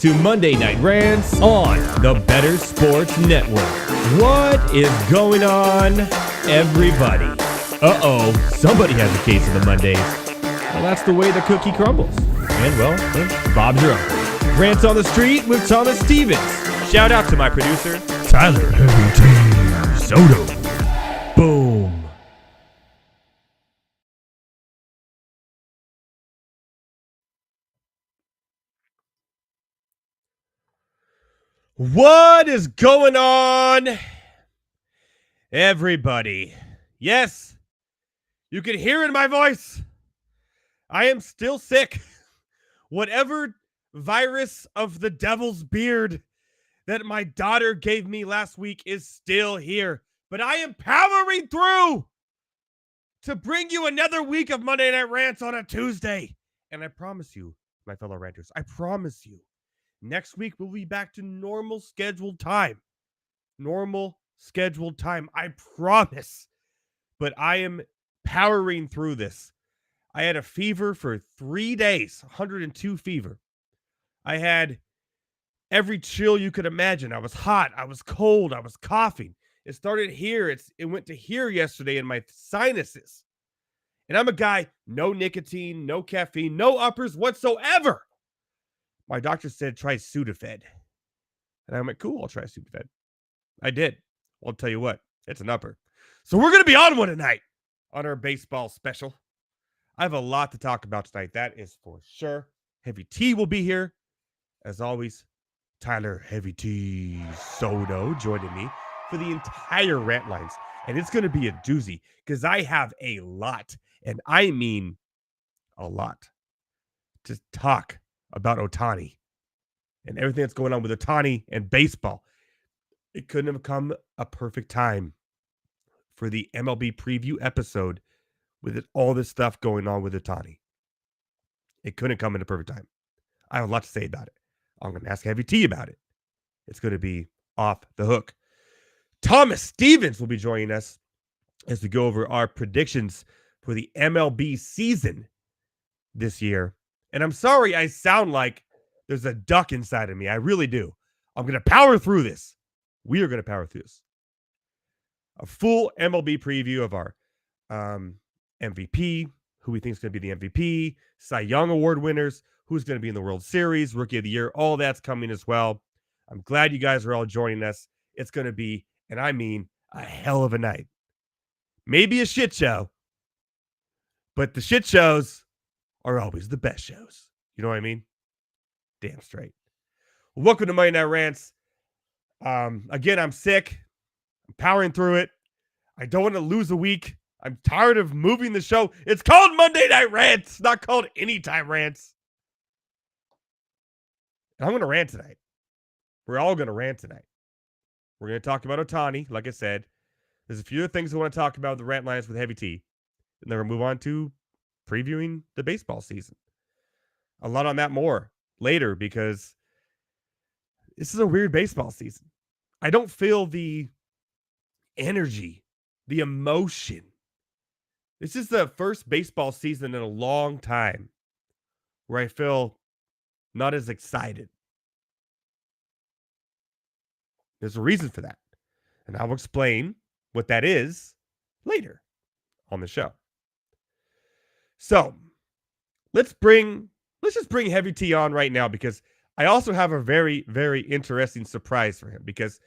To Monday Night Rants on the Better Sports Network. What is going on, everybody? Uh-oh, somebody has a case of the Mondays. Well, that's the way the cookie crumbles. And, well, Bob's your uncle. Rants on the Street with Thomas Stevens. Shout out to my producer, Tyler Heavy T. Soto. Boom. What is going on, everybody? Yes, you can hear it in my voice. I am still sick. Whatever virus of the devil's beard that my daughter gave me last week is still here. But I am powering through to bring you another week of Monday Night Rants on a Tuesday. And I promise you, my fellow ranters, I promise you, next week, we'll be back to normal scheduled time. Normal scheduled time. I promise. But I am powering through this. I had a fever for 3 days, 102 fever. I had every chill you could imagine. I was hot. I was cold. I was coughing. It started here. It went to here yesterday in my sinuses. And I'm a guy, no nicotine, no caffeine, no uppers whatsoever. My doctor said, try Sudafed. And I went, cool, I'll try Sudafed. I did. Well, I'll tell you what, it's an upper. So we're going to be on one tonight on our baseball special. I have a lot to talk about tonight. That is for sure. Heavy T will be here. As always, Tyler Heavy T Soto joining me for the entire rant lines. And it's going to be a doozy because I have a lot, and I mean a lot, to talk about Ohtani and everything that's going on with Ohtani and baseball. It couldn't have come a perfect time for the MLB preview episode with all this stuff going on with Ohtani. It couldn't come in a perfect time. I have a lot to say about it. I'm going to ask Heavy T about it. It's going to be off the hook. Thomas Stevens will be joining us as we go over our predictions for the MLB season this year. And I'm sorry I sound like there's a duck inside of me. I really do. I'm going to power through this. We are going to power through this. A full MLB preview of our MVP, who we think is going to be the MVP, Cy Young Award winners, who's going to be in the World Series, Rookie of the Year. All that's coming as well. I'm glad you guys are all joining us. It's going to be, and I mean, a hell of a night. Maybe a shit show, but the shit shows are always the best shows. You know what I mean? Damn straight. Welcome to Monday Night Rants. Again, I'm sick. I'm powering through it. I don't want to lose a week. I'm tired of moving the show. It's called Monday Night Rants, not called Anytime Rants. And I'm going to rant tonight. We're all going to rant tonight. We're going to talk about Ohtani, like I said. There's a few other things I want to talk about the rant lines with Heavy T. And then we'll move on to previewing the baseball season. A lot on that more later because this is a weird baseball season. I don't feel the energy, the emotion. This is the first baseball season in a long time where I feel not as excited. There's a reason for that. And I'll explain what that is later on the show. So let's just bring Heavy T on right now because I also have a very, very interesting surprise for him because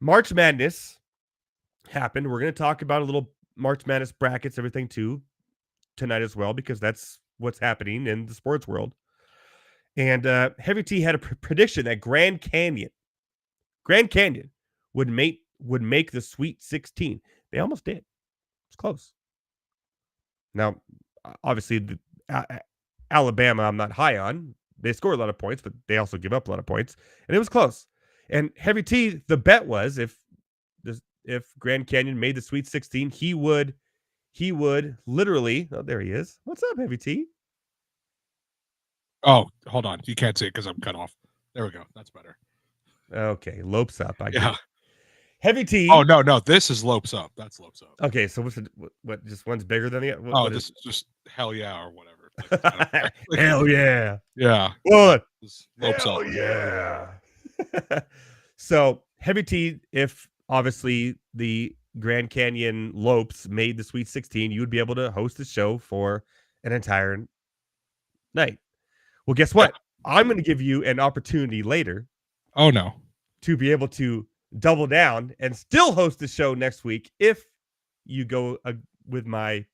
March Madness happened. We're going to talk about a little March Madness brackets, everything too, tonight as well, because that's what's happening in the sports world. And Heavy T had a prediction that Grand Canyon would make the Sweet 16. They almost did. It's close. Now, obviously, Alabama, I'm not high on. They score a lot of points, but they also give up a lot of points. And it was close. And Heavy T, the bet was if Grand Canyon made the Sweet 16, he would literally, oh, there he is. What's up, Heavy T? Oh, hold on. You can't see it because I'm cut off. There we go. That's better. Okay, Lopes up. I Yeah. get it. Heavy T. Oh, no. This is Lopes up. That's Lopes up. Okay, so what? Just one's bigger than the other? This is just hell yeah or whatever. Hell yeah. Yeah. What? Lopes Hell up. yeah. So, Heavy T, if obviously the Grand Canyon Lopes made the Sweet 16, you would be able to host the show for an entire night. Well, guess what? I'm going to give you an opportunity later Oh no. to be able to double down and still host the show next week if you go with my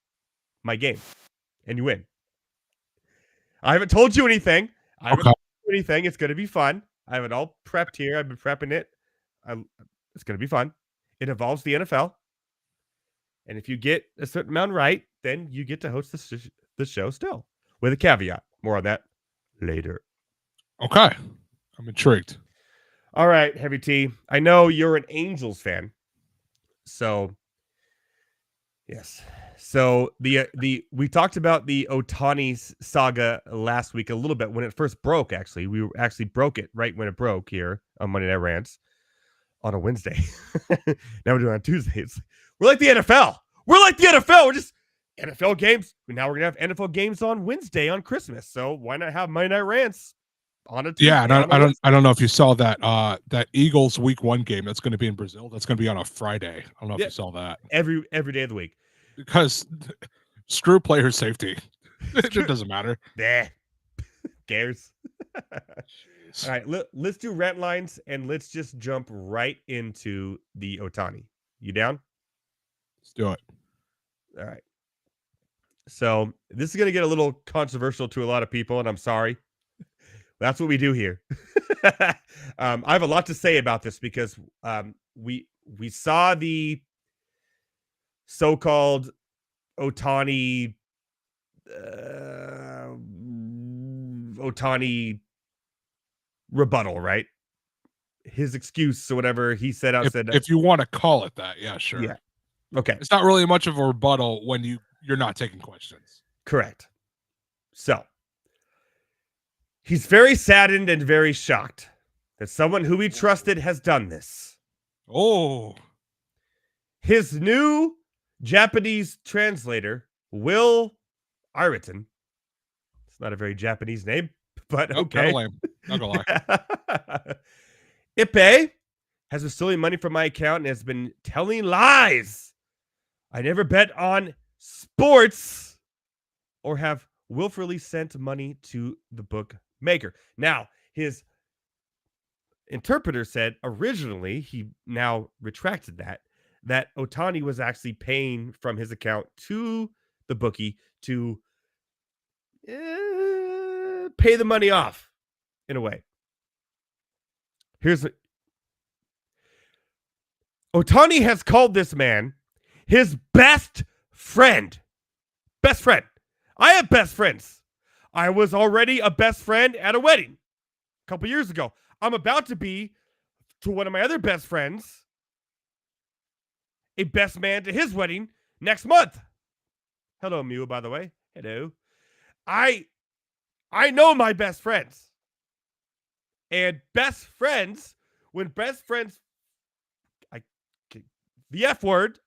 game and you win. I haven't told you anything. I haven't told you anything. It's going to be fun. I have it all prepped here. I've been prepping it. It's going to be fun. It involves the NFL. And if you get a certain amount right, then you get to host the show still with a caveat. More on that later. Okay. I'm intrigued. All right, Heavy T. I know you're an Angels fan. So, yes. So we talked about the Ohtani saga last week a little bit when it first broke. Actually, we actually broke it right when it broke here on Monday Night Rants on a Wednesday. Now we're doing it on Tuesdays. We're like the NFL. We're like the NFL. We're just NFL games. Now we're gonna have NFL games on Wednesday on Christmas. So why not have Monday Night Rants on a Tuesday? Yeah, and I don't know if you saw that that Eagles Week 1 game that's going to be in Brazil. That's going to be on a Friday. I don't know if you saw that. Every day of the week. Because screw player safety. It doesn't matter. Nah. Cares. All right, let's do rant lines and let's just jump right into the Ohtani. You down? Let's do it. All right. So this is going to get a little controversial to a lot of people, and I'm sorry. That's what we do here. I have a lot to say about this because we saw the so-called Ohtani rebuttal, right? His excuse or whatever he said out said. If you want to call it that, yeah, sure. Yeah. Okay. It's not really much of a rebuttal when you're not taking questions. Correct. So he's very saddened and very shocked that someone who he trusted has done this. Oh. His new Japanese translator, Will Ireton. It's not a very Japanese name, but okay. Not gonna lie. Ipe has been stealing money from my account and has been telling lies. I never bet on sports or have willfully sent money to the bookmaker. Now, his interpreter said originally, he now retracted that Ohtani was actually paying from his account to the bookie to pay the money off in a way. Ohtani has called this man his best friend. Best friend. I have best friends. I was already a best friend at a wedding a couple years ago. I'm about to be to one of my other best friends a best man to his wedding next month. Hello, Mew, by the way. Hello. I know my best friends. And best friends, when best friends, the F word,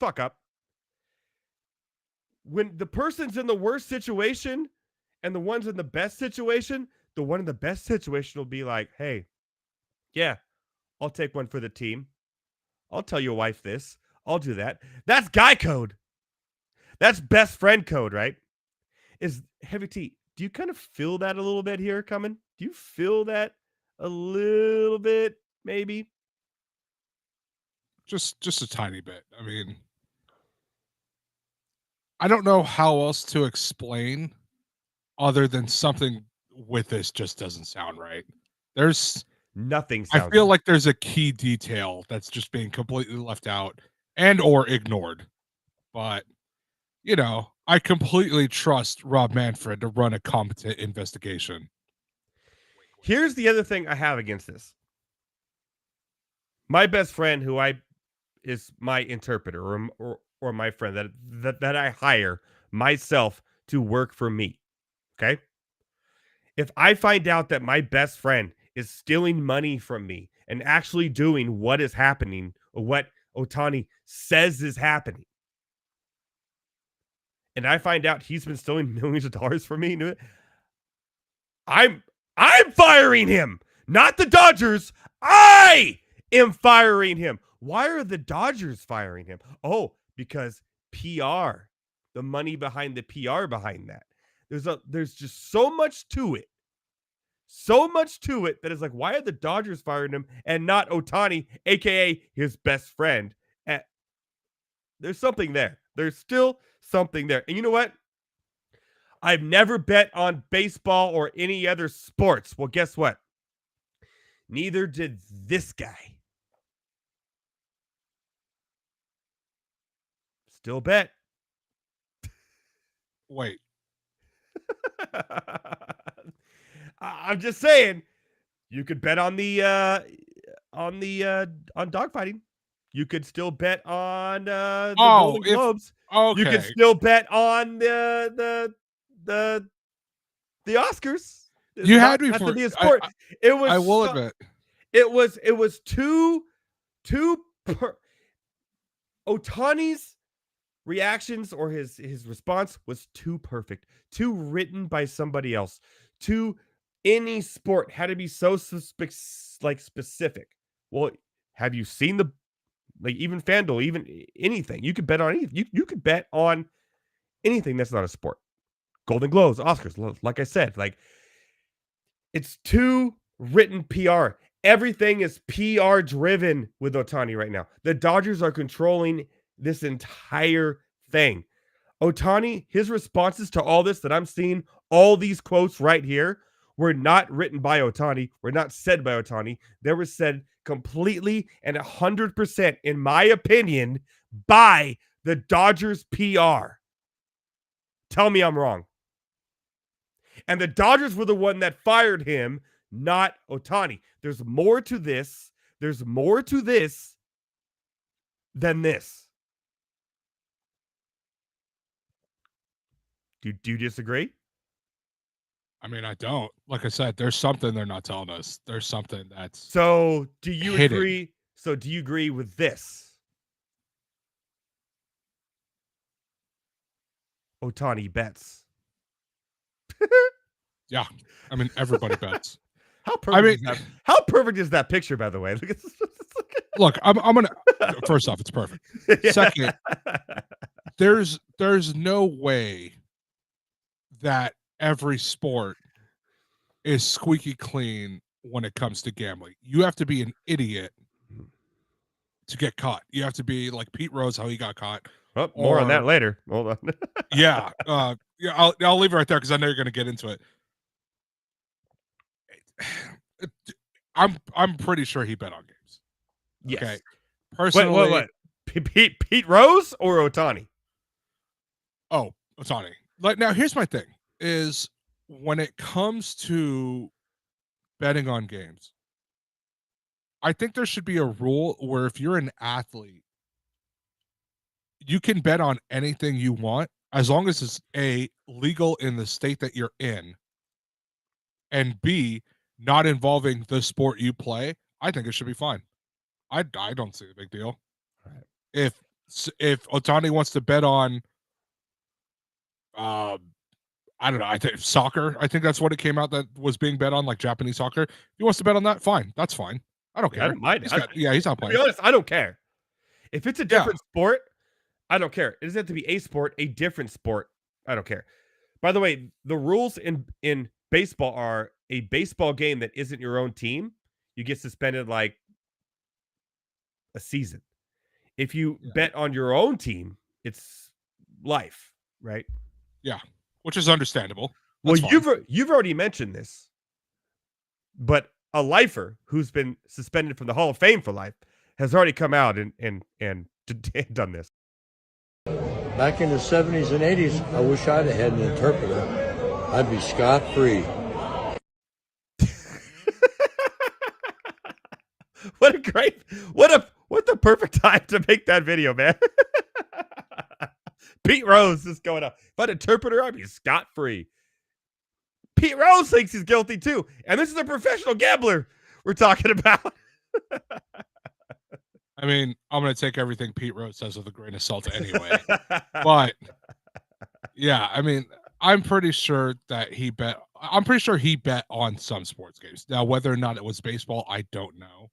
fuck up. When the person's in the worst situation and the one's in the best situation, the one in the best situation will be like, hey, yeah, I'll take one for the team. I'll tell your wife this. I'll do that. That's guy code. That's best friend code, right? Is Heavy T, do you kind of feel that a little bit here coming? Do you feel that a little bit, maybe? Just a tiny bit. I mean, I don't know how else to explain other than something with this just doesn't sound right. There's nothing. I feel like there's a key detail that's just being completely left out and or ignored. But, you know, I completely trust Rob Manfred to run a competent investigation. Here's the other thing I have against this. My best friend, who is my interpreter or my friend that I hire myself to work for me. Okay. If I find out that my best friend is stealing money from me and actually doing what is happening or what Ohtani says is happening, and I find out he's been stealing millions of dollars from me, I'm firing him, not the Dodgers. I am firing him. Why are the Dodgers firing him? Oh, because PR, the money behind the PR behind that. There's just so much to it. So much to it that is like, why are the Dodgers firing him and not Ohtani, aka his best friend? There's something there. There's still something there. And you know what? I've never bet on baseball or any other sports. Well, guess what? Neither did this guy. Still bet. Wait. I'm just saying, you could bet on on dogfighting. You could still bet on the Golden Globes. Okay. You could still bet on the Oscars. You had me for a sport. I will admit. It was two Ohtani's reactions or his response was too perfect, too written by somebody else, too any sport had to be so specific. Well, have you seen even FanDuel, even anything? You could bet on anything. You could bet on anything that's not a sport. Golden Globes, Oscars, like I said, it's too written PR. Everything is PR driven with Ohtani right now. The Dodgers are controlling this entire thing. Ohtani, his responses to all this that I'm seeing, all these quotes right here, were not written by Ohtani, were not said by Ohtani. They were said completely and 100%, in my opinion, by the Dodgers PR. Tell me I'm wrong. And the Dodgers were the one that fired him, not Ohtani. There's more to this. There's more to this than this. Do you disagree? I mean, I don't. Like I said, there's something they're not telling us. There's something that's So do you hidden. agree? So do you agree with this? Ohtani bets. Yeah. I mean, everybody bets. How perfect is that picture, by the way? Look, I'm gonna first off, it's perfect. Second, there's no way that every sport is squeaky clean when it comes to gambling. You have to be an idiot to get caught. You have to be like Pete Rose, how he got caught. Oh, more on that later. Hold on. Yeah. Yeah, I'll leave it right there because I know you're going to get into it. I'm pretty sure he bet on games. Yes. Okay. Personally, what? Pete Rose or Ohtani? Oh, Ohtani. Like, now here's my thing is when it comes to betting on games, I think there should be a rule where if you're an athlete, you can bet on anything you want as long as it's A, legal in the state that you're in, and B, not involving the sport you play. I think it should be fine. I don't see a big deal. Right. If Ohtani wants to bet on I don't know, I think soccer, I think that's what it came out that was being bet on, like Japanese soccer. If he wants to bet on that, fine. That's fine. I don't care. I don't mind. He's not playing. To be honest, I don't care. If it's a different sport, I don't care. It doesn't have to be a sport, a different sport. I don't care. By the way, the rules in baseball are a baseball game that isn't your own team, you get suspended like a season. If you bet on your own team, it's life, right? Yeah, which is understandable. That's you've already mentioned this, but a lifer who's been suspended from the Hall of Fame for life has already come out and done this. Back in the 70s and 80s, I wish I'd have had an interpreter. I'd be scot-free. What the perfect time to make that video, man. Pete Rose is going up. If I had an interpreter, I'd be scot-free. Pete Rose thinks he's guilty too. And this is a professional gambler we're talking about. I mean, I'm going to take everything Pete Rose says with a grain of salt anyway. But Yeah, I mean, I'm pretty sure that he bet. I'm pretty sure he bet on some sports games. Now, whether or not it was baseball, I don't know.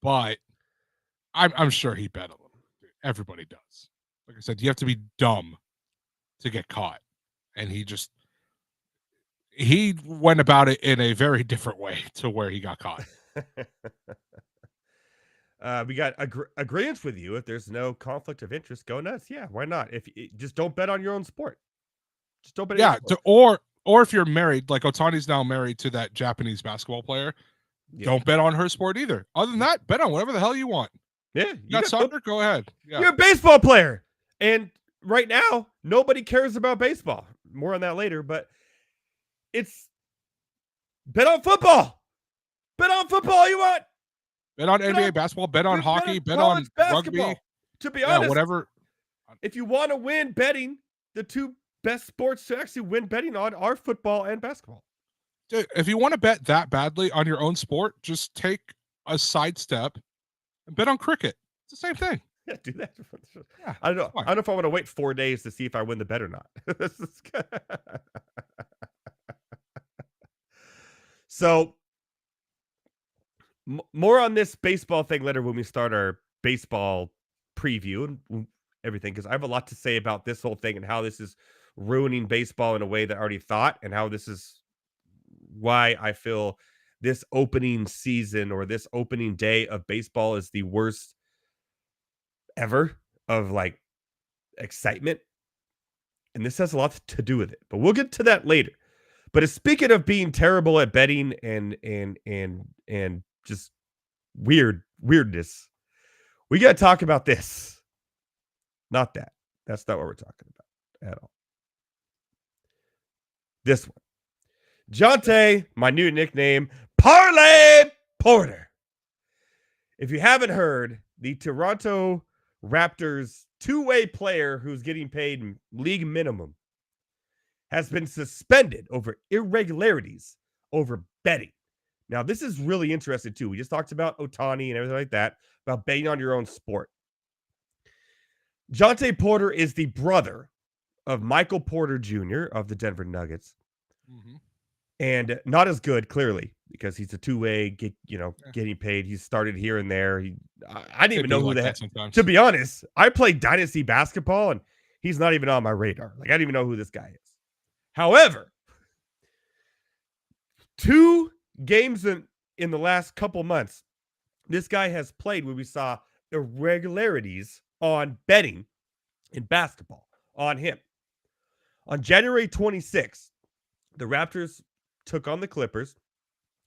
But I'm sure he bet a little. Everybody does. Like I said, you have to be dumb to get caught, and he went about it in a very different way to where he got caught. We got agreements with you. If there's no conflict of interest, go nuts. Yeah, why not? Just don't bet on your own sport. Just don't bet on your Yeah, sport. or if you're married, like Otani's now married to that Japanese basketball player, Yeah. don't bet on her sport either. Other than that, bet on whatever the hell you want. Yeah, You got soccer? Go ahead. Yeah. You're a baseball player. And right now, nobody cares about baseball. More on that later, but it's bet on football. Bet on football all you want. Bet on NBA basketball, bet on hockey, bet on basketball. Rugby. To be honest, whatever. If you want to win betting, the two best sports to actually win betting on are football and basketball. Dude, if you want to bet that badly on your own sport, just take a sidestep and bet on cricket. It's the same thing. Yeah, do that. Yeah, I don't know. I don't know if I want to wait 4 days to see if I win the bet or not. So, more on this baseball thing later when we start our baseball preview and everything, because I have a lot to say about this whole thing and how this is ruining baseball in a way that I already thought, and how this is why I feel this opening season or this opening day of baseball is the worst ever of like excitement. And this has a lot to do with it, but we'll get to that later. But speaking of being terrible at betting and just weirdness, we got to talk about this. Not that. That's not what we're talking about at all. This one. Jonte, my new nickname, Parlay Porter. If you haven't heard, the Toronto Raptors two-way player who's getting paid league minimum has been suspended over irregularities over betting. Now, this is really interesting, too. We just talked about Ohtani and everything like that, about betting on your own sport. Jonte Porter is the brother of Michael Porter Jr. of the Denver Nuggets. Mm-hmm. And not as good, clearly, because he's a two-way, getting paid. He's started here and there. I didn't even know who the heck. To be honest, I played Dynasty basketball, and he's not even on my radar. Like, I didn't even know who this guy is. However, 2 games in the last couple months, this guy has played where we saw irregularities on betting in basketball on him. On January 26th, the Raptors took on the Clippers,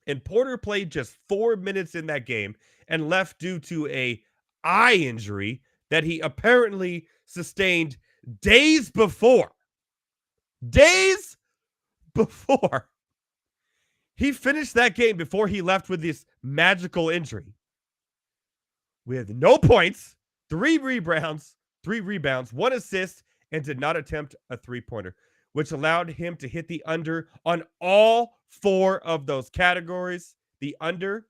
and Porter played just 4 minutes in that game and left due to a eye injury that he apparently sustained days before. Days before. He finished that game before he left with this magical injury. With no points, 3 rebounds, 1 assist, and did not attempt a three-pointer, which allowed him to hit the under on all 4 of those categories. The under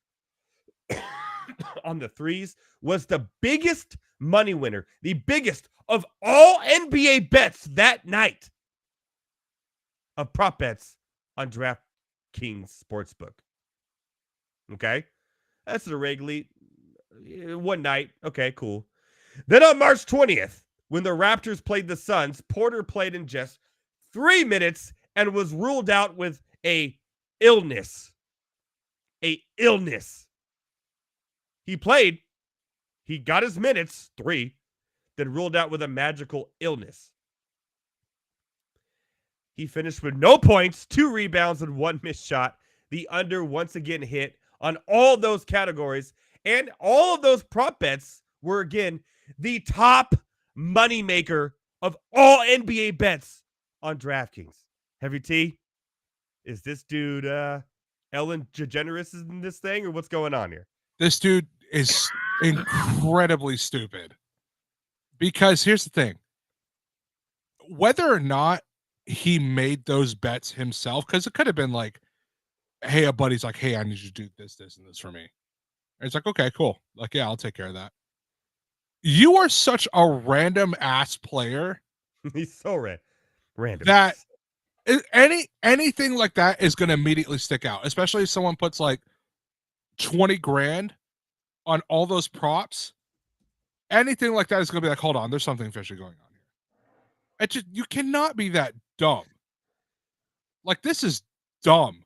on the threes was the biggest money winner, the biggest of all NBA bets that night of prop bets on DraftKings Sportsbook. Okay? That's the regularly one night. Okay, cool. Then on March 20th, when the Raptors played the Suns, Porter played in just 3 minutes and was ruled out with a illness. He played. He got his minutes, 3, then ruled out with a magical illness. He finished with no points, 2 rebounds, and 1 missed shot. The under once again hit on all those categories, and all of those prop bets were, again, the top moneymaker of all NBA bets on DraftKings. Heavy T, is this dude Ellen DeGeneres in this thing, or what's going on here? This dude is incredibly stupid. Because here's the thing. Whether or not he made those bets himself, because it could have been like, hey, a buddy's like, hey, I need you to do this, and this for me. And it's like, okay, cool. Like, yeah, I'll take care of that. You are such a random ass player. He's so random. Random. that anything like that is going to immediately stick out, especially if someone puts like 20 grand on all those props. Anything like that is going to be like, hold on, there's something fishy going on here. You cannot be that dumb. Like, this is dumb.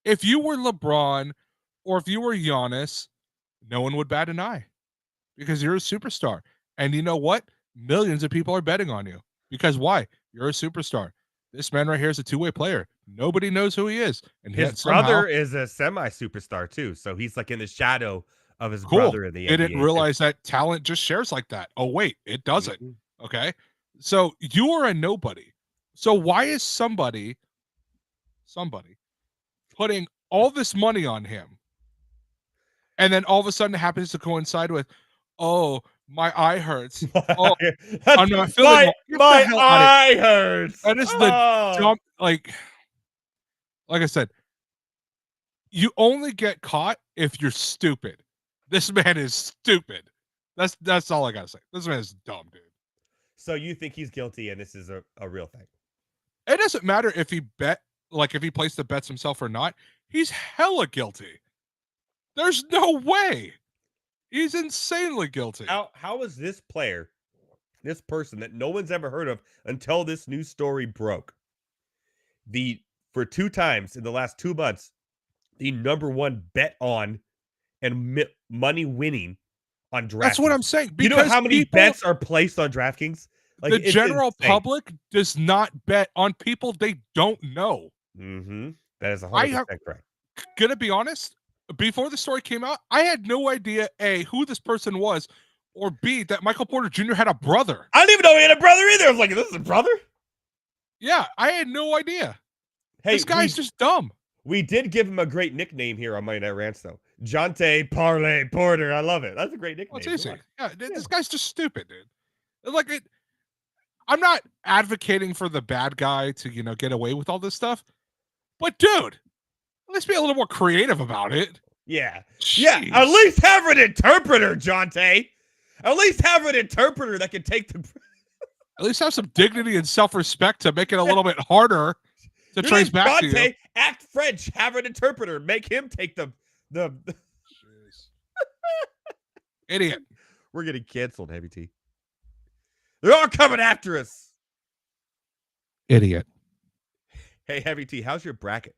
If you were LeBron or if you were Giannis, no one would bat an eye because you're a superstar. And you know what? Millions of people are betting on you because why? You're a superstar. This man right here is a two-way player. Nobody knows who he is. And his brother is a semi-superstar too. So he's like in the shadow of his brother in the NBA. Didn't realize that talent just shares like that. Oh, wait, it doesn't. Mm-hmm. Okay. So you are a nobody. So why is somebody putting all this money on him? And then all of a sudden it happens to coincide with, oh, my eye hurts. Oh, I'm not feeling my eye hurts. That is the dumb, like I said, you only get caught if you're stupid. This man is stupid. That's all I gotta say. This man is dumb, dude. So you think he's guilty and this is a real thing? It doesn't matter if he if he placed the bets himself or not. He's hella guilty. There's no way. He's insanely guilty. How is this player, this person that no one's ever heard of until this news story broke, for 2 times in the last 2 months, the #1 bet on and money winning on DraftKings? That's what I'm saying. You know how many bets are placed on DraftKings? Like, the general public does not bet on people they don't know. Mm-hmm. That is 100% correct. Gonna be honest, before the story came out, I had no idea, A, who this person was, or B, that Michael Porter Jr. had a brother. I didn't even know he had a brother either. I was like, this is a brother? Yeah, I had no idea. Hey, this guy's just dumb. We did give him a great nickname here on Monday Night Rants, though. Jonte Parlay Porter. I love it. That's a great nickname. Well, it's easy. Yeah, this guy's just stupid, dude. Like, I'm not advocating for the bad guy to, get away with all this stuff. But, dude, let's be a little more creative about it. Yeah. Jeez. Yeah. At least have an interpreter, Jonte. At least have an interpreter that can take the. At least have some dignity and self-respect to make it a little bit harder to trace back to you. Act French. Have an interpreter. Make him take the. Idiot. We're getting canceled, Heavy T. They're all coming after us. Idiot. Hey, Heavy T, how's your bracket?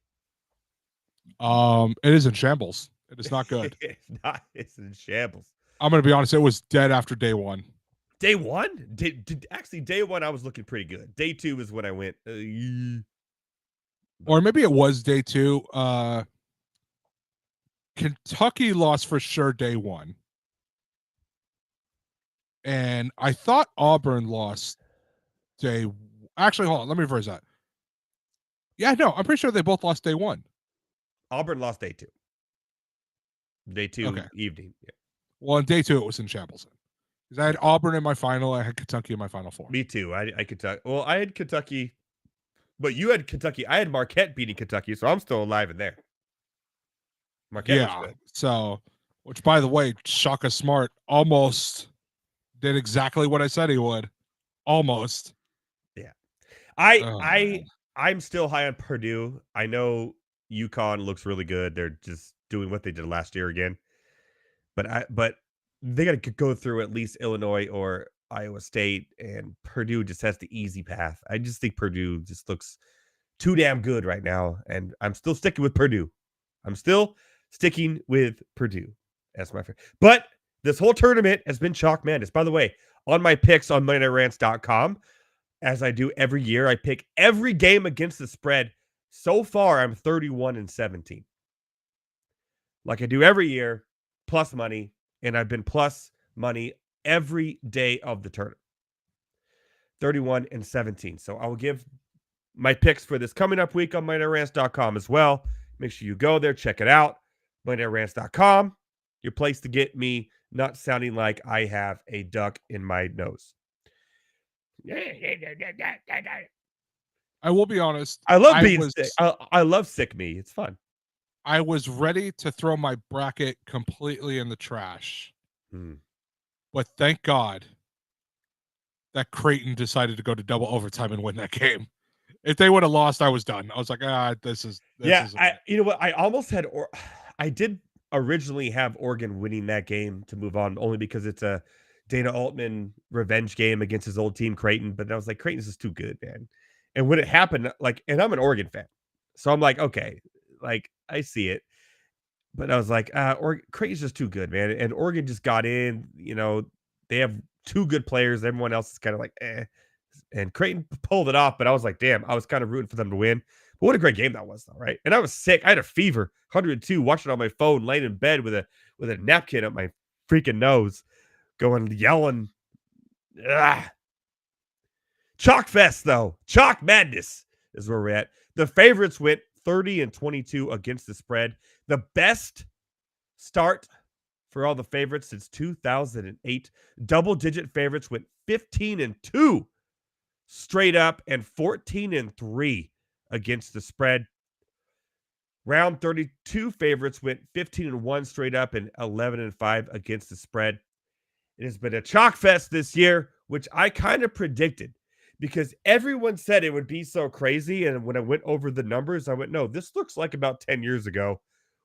It is in shambles. It is not good. It's in shambles. I'm going to be honest. It was dead after day 1. Day 1? Actually, day 1, I was looking pretty good. Day 2 is when I went. Or maybe it was day 2. Kentucky lost for sure day 1. And I thought Auburn lost day. Actually, hold on. Let me reverse that. Yeah, no, I'm pretty sure they both lost day 1. Auburn lost day 2. Day 2 evening. Yeah. Well, in day 2, it was in shambles. Because I had Auburn in my final. I had Kentucky in my final 4. Me too. I had Kentucky, but you had Kentucky. I had Marquette beating Kentucky, so I'm still alive in there. Marquette was good. So, which, by the way, Shaka Smart almost did exactly what I said he would. Almost. Yeah. I'm still high on Purdue. I know UConn looks really good. They're just doing what they did last year again. But they got to go through at least Illinois or Iowa State, and Purdue just has the easy path. I just think Purdue just looks too damn good right now, and I'm still sticking with Purdue. As my favorite. But this whole tournament has been chalk madness. By the way, on my picks on MondayNightRants.com, as I do every year, I pick every game against the spread. So far, I'm 31-17. Like I do every year, plus money, and I've been plus money every day of the tournament. 31-17. So I will give my picks for this coming up week on MondayNightRants.com as well. Make sure you go there, check it out. MondayNightRants.com, your place to get me not sounding like I have a duck in my nose. I will be honest. I love being sick. I love sick me. It's fun. I was ready to throw my bracket completely in the trash. But thank God that Creighton decided to go to double overtime and win that game. If they would have lost, I was done. I was like, this is you know what? I almost had, I did originally have Oregon winning that game to move on, only because it's a Dana Altman revenge game against his old team, Creighton. But I was like, Creighton's just too good, man. And when it happened, like, and I'm an Oregon fan, so I'm like, okay, like I see it. But I was like, Creighton's just too good, man. And Oregon just got in. You know, they have two good players. Everyone else is kind of like, eh. And Creighton pulled it off, but I was like, damn, I was kind of rooting for them to win. But what a great game that was, though, right? And I was sick. I had a fever, 102, watching it on my phone, laying in bed with a napkin up my freaking nose, going yelling. Ah. Chalk fest, though. Chalk madness is where we're at. The favorites went 30-22 against the spread. The best start for all the favorites since 2008. Double-digit favorites went 15-2 straight up and 14-3 against the spread. Round 32 favorites went 15-1 straight up and 11-5 against the spread. It has been a chalk fest this year, which I kind of predicted because everyone said it would be so crazy. And when I went over the numbers, I went, no, this looks like about 10 years ago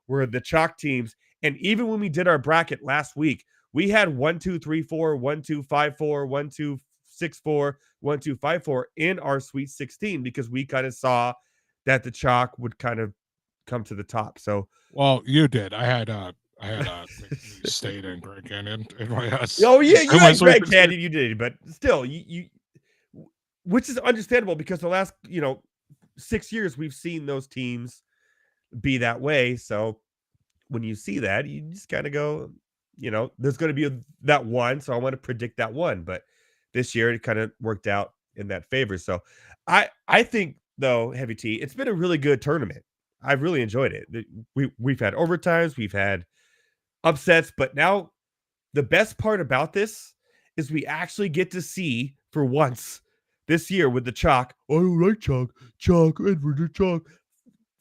where the chalk teams, and even when we did our bracket last week, we had 1, 2, 3, 4, 1, 2, 5, 4, 1, 2, 6, 4, 1, 2, 5, 4 in our Sweet 16 because we kind of saw that the chalk would kind of come to the top. So, well, you did. I had State and Grand Canyon in my house. Oh yeah, you had Grand Canyon, you did, but still, you which is understandable because the last 6 years we've seen those teams be that way. So when you see that, you just kind of go, there's going to be that one. So I want to predict that one, but this year it kind of worked out in that favor. So I think though, Heavy T, it's been a really good tournament. I've really enjoyed it. We've had overtimes, we've had upsets, but now the best part about this is we actually get to see for once this year with the chalk. I don't like chalk. Edward, the chalk.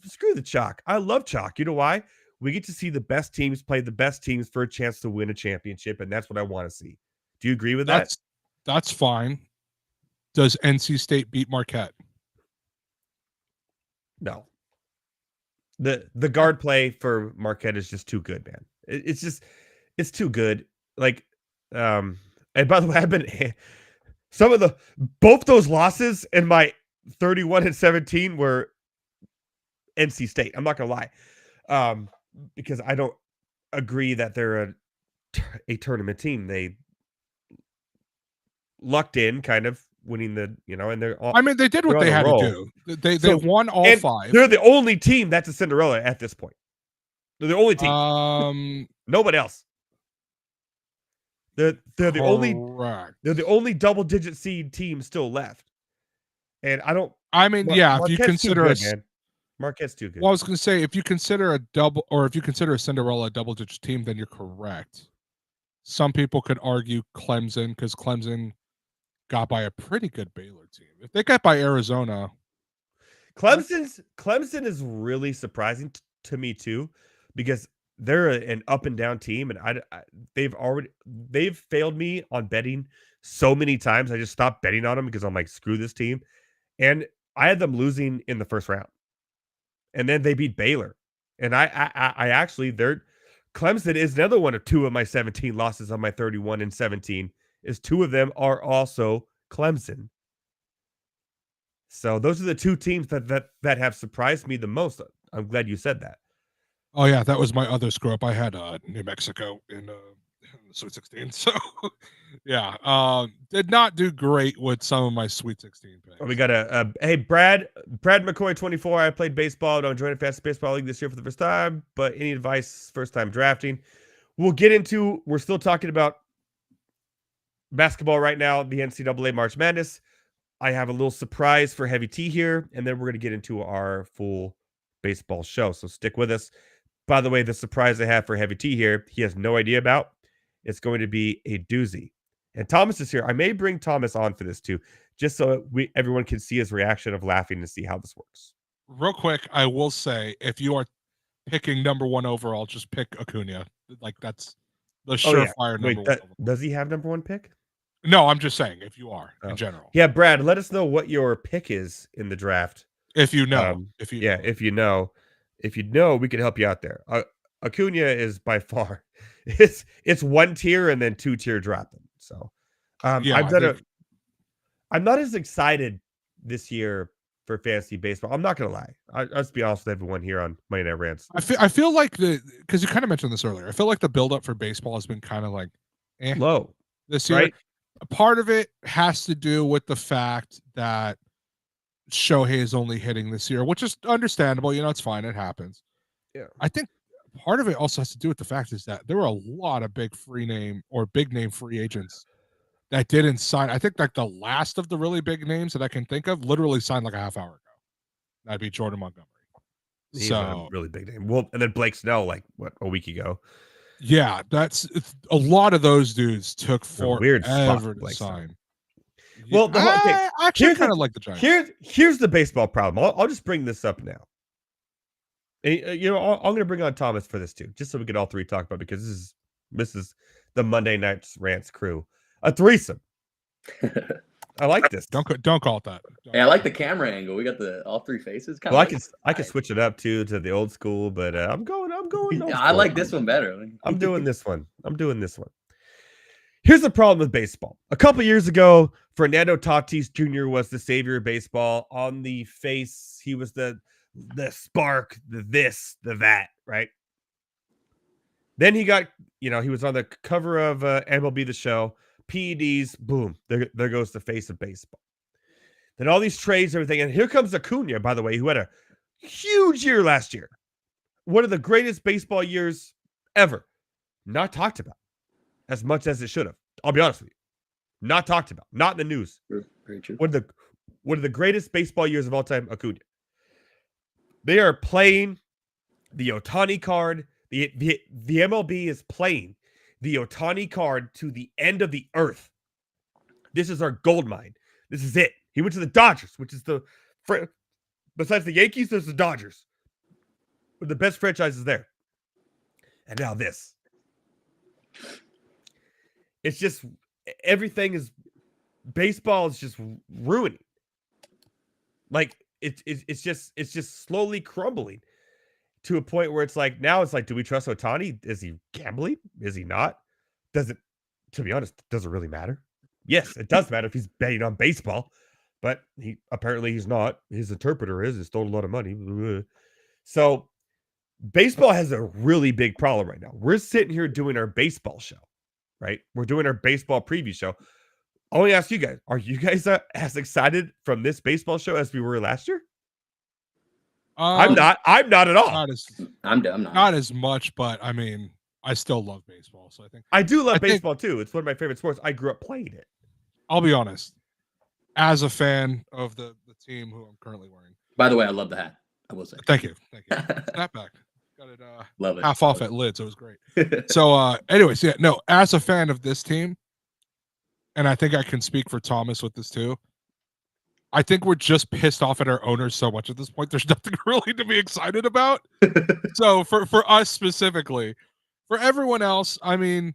Screw the chalk. I love chalk. You know why? We get to see the best teams play the best teams for a chance to win a championship, and that's what I want to see. Do you agree with that? That's fine. Does NC State beat Marquette? No. The guard play for Marquette is just too good, man. It's too good. Like, and by the way, I've been both those losses in my 31-17 were NC State. I'm not gonna lie, because I don't agree that they're a tournament team. They lucked in, kind of winning the, and they're all. I mean, they did what they had to do. They won all 5. They're the only team that's a Cinderella at this point. They're the only team. Nobody else. They're the only double-digit seed team still left. And I don't. I mean, if you consider Marquette's too good. Well, I was going to say, if you consider a Cinderella double-digit team, then you're correct. Some people could argue Clemson because Clemson got by a pretty good Baylor team. If they got by Arizona, Clemson is really surprising to me too, because they're an up and down team, and they've failed me on betting so many times. I just stopped betting on them because I'm like, screw this team, and I had them losing in the first round, and then they beat Baylor, and I actually Clemson is another one of 2 of my 17 losses on my 31-17. Is 2 of them are also Clemson. So those are the 2 teams that have surprised me the most. I'm glad you said that. Oh yeah, that was my other screw up. I had New Mexico in the Sweet 16. So yeah, did not do great with some of my Sweet 16 picks. We got hey Brad McCoy 24. I played baseball. Don't join a fast baseball league this year for the first time. But any advice first time drafting? We'll get into. We're still talking about basketball right now, the NCAA March Madness. I have a little surprise for Heavy T here, and then we're going to get into our full baseball show. So stick with us. By the way, the surprise I have for Heavy T here, he has no idea about. It's going to be a doozy. And Thomas is here. I may bring Thomas on for this too, just so everyone can see his reaction of laughing to see how this works. Real quick, I will say, if you are picking number 1 overall, just pick Acuna. Like, that's the surefire number 1 overall. Does he have number 1 pick? No, I'm just saying if you are in general. Yeah, Brad, let us know what your pick is in the draft. If you know, if you know. If you know, we can help you out there. Acuna is by far it's one tier and then 2-tier dropping. So yeah, I'm not as excited this year for fantasy baseball. I'm not gonna lie. Let's be honest with everyone here on Monday Night Rants. I feel like because you kind of mentioned this earlier. I feel like the buildup for baseball has been kind of like Low this year. Right? A part of it has to do with the fact that Shohei is only hitting this year, which is understandable. You know, it's fine. It happens. Yeah. I think part of it also has to do with the fact is that there were a lot of big name free agents that didn't sign. I think like the last of the really big names that I can think of literally signed like a half hour ago. That'd be Jordan Montgomery. He's a really big name. Well, and then Blake Snell, like a week ago. Yeah, a lot of those dudes took weird spot, forever to sign. Well, I actually kind of like the Giants. Here's the baseball problem. I'll just bring this up now. And, I'm going to bring on Thomas for this too, just so we can all three talk about it, because this is the Monday Night Rants crew, a threesome. I like this. Don't call it that. Hey, I like the camera angle. We got all three faces. Well, I can switch it up to the old school, but I'm going. I like this one better. I'm doing this one. Here's the problem with baseball. A couple years ago, Fernando Tatis Jr. was the savior of baseball. On the face, he was the spark, the this, the that, right? Then he got, he was on the cover of MLB The Show. PEDs, boom, there goes the face of baseball. Then all these trades, everything, and here comes Acuna, by the way, who had a huge year last year. One of the greatest baseball years ever. Not talked about as much as it should have. I'll be honest with you. Not talked about. Not in the news. Very true. One of the greatest baseball years of all time, Acuna. They are playing the Ohtani card. The MLB is playing the Ohtani card to the end of the earth. This is our gold mine. This is it. He went to the Dodgers, which is besides the Yankees, there's the Dodgers. The best franchises there. And now this. It's just baseball is just ruining. Like it's just slowly crumbling to a point where it's like, now it's like, do we trust Ohtani? Is he gambling? Is he not? To be honest, does it really matter? Yes, it does matter if he's betting on baseball, but he's not. His interpreter is. He stole a lot of money. So baseball has a really big problem right now. We're sitting here doing our baseball show, right? We're doing our baseball preview show. I want to ask you guys, are you guys as excited from this baseball show as we were last year? I'm not at all. I'm not. Not as much, but I mean, I still love baseball. So I do love baseball too. It's one of my favorite sports. I grew up playing it. I'll be honest. As a fan of the team who I'm currently wearing. By the way, I love the hat. I will say. Thank you. Snapback. Got it. Love it. Half off at lids. It was great. So, anyways, yeah, no. As a fan of this team, and I think I can speak for Thomas with this too. I think we're just pissed off at our owners so much at this point. There's nothing really to be excited about. So for us specifically, for everyone else, I mean,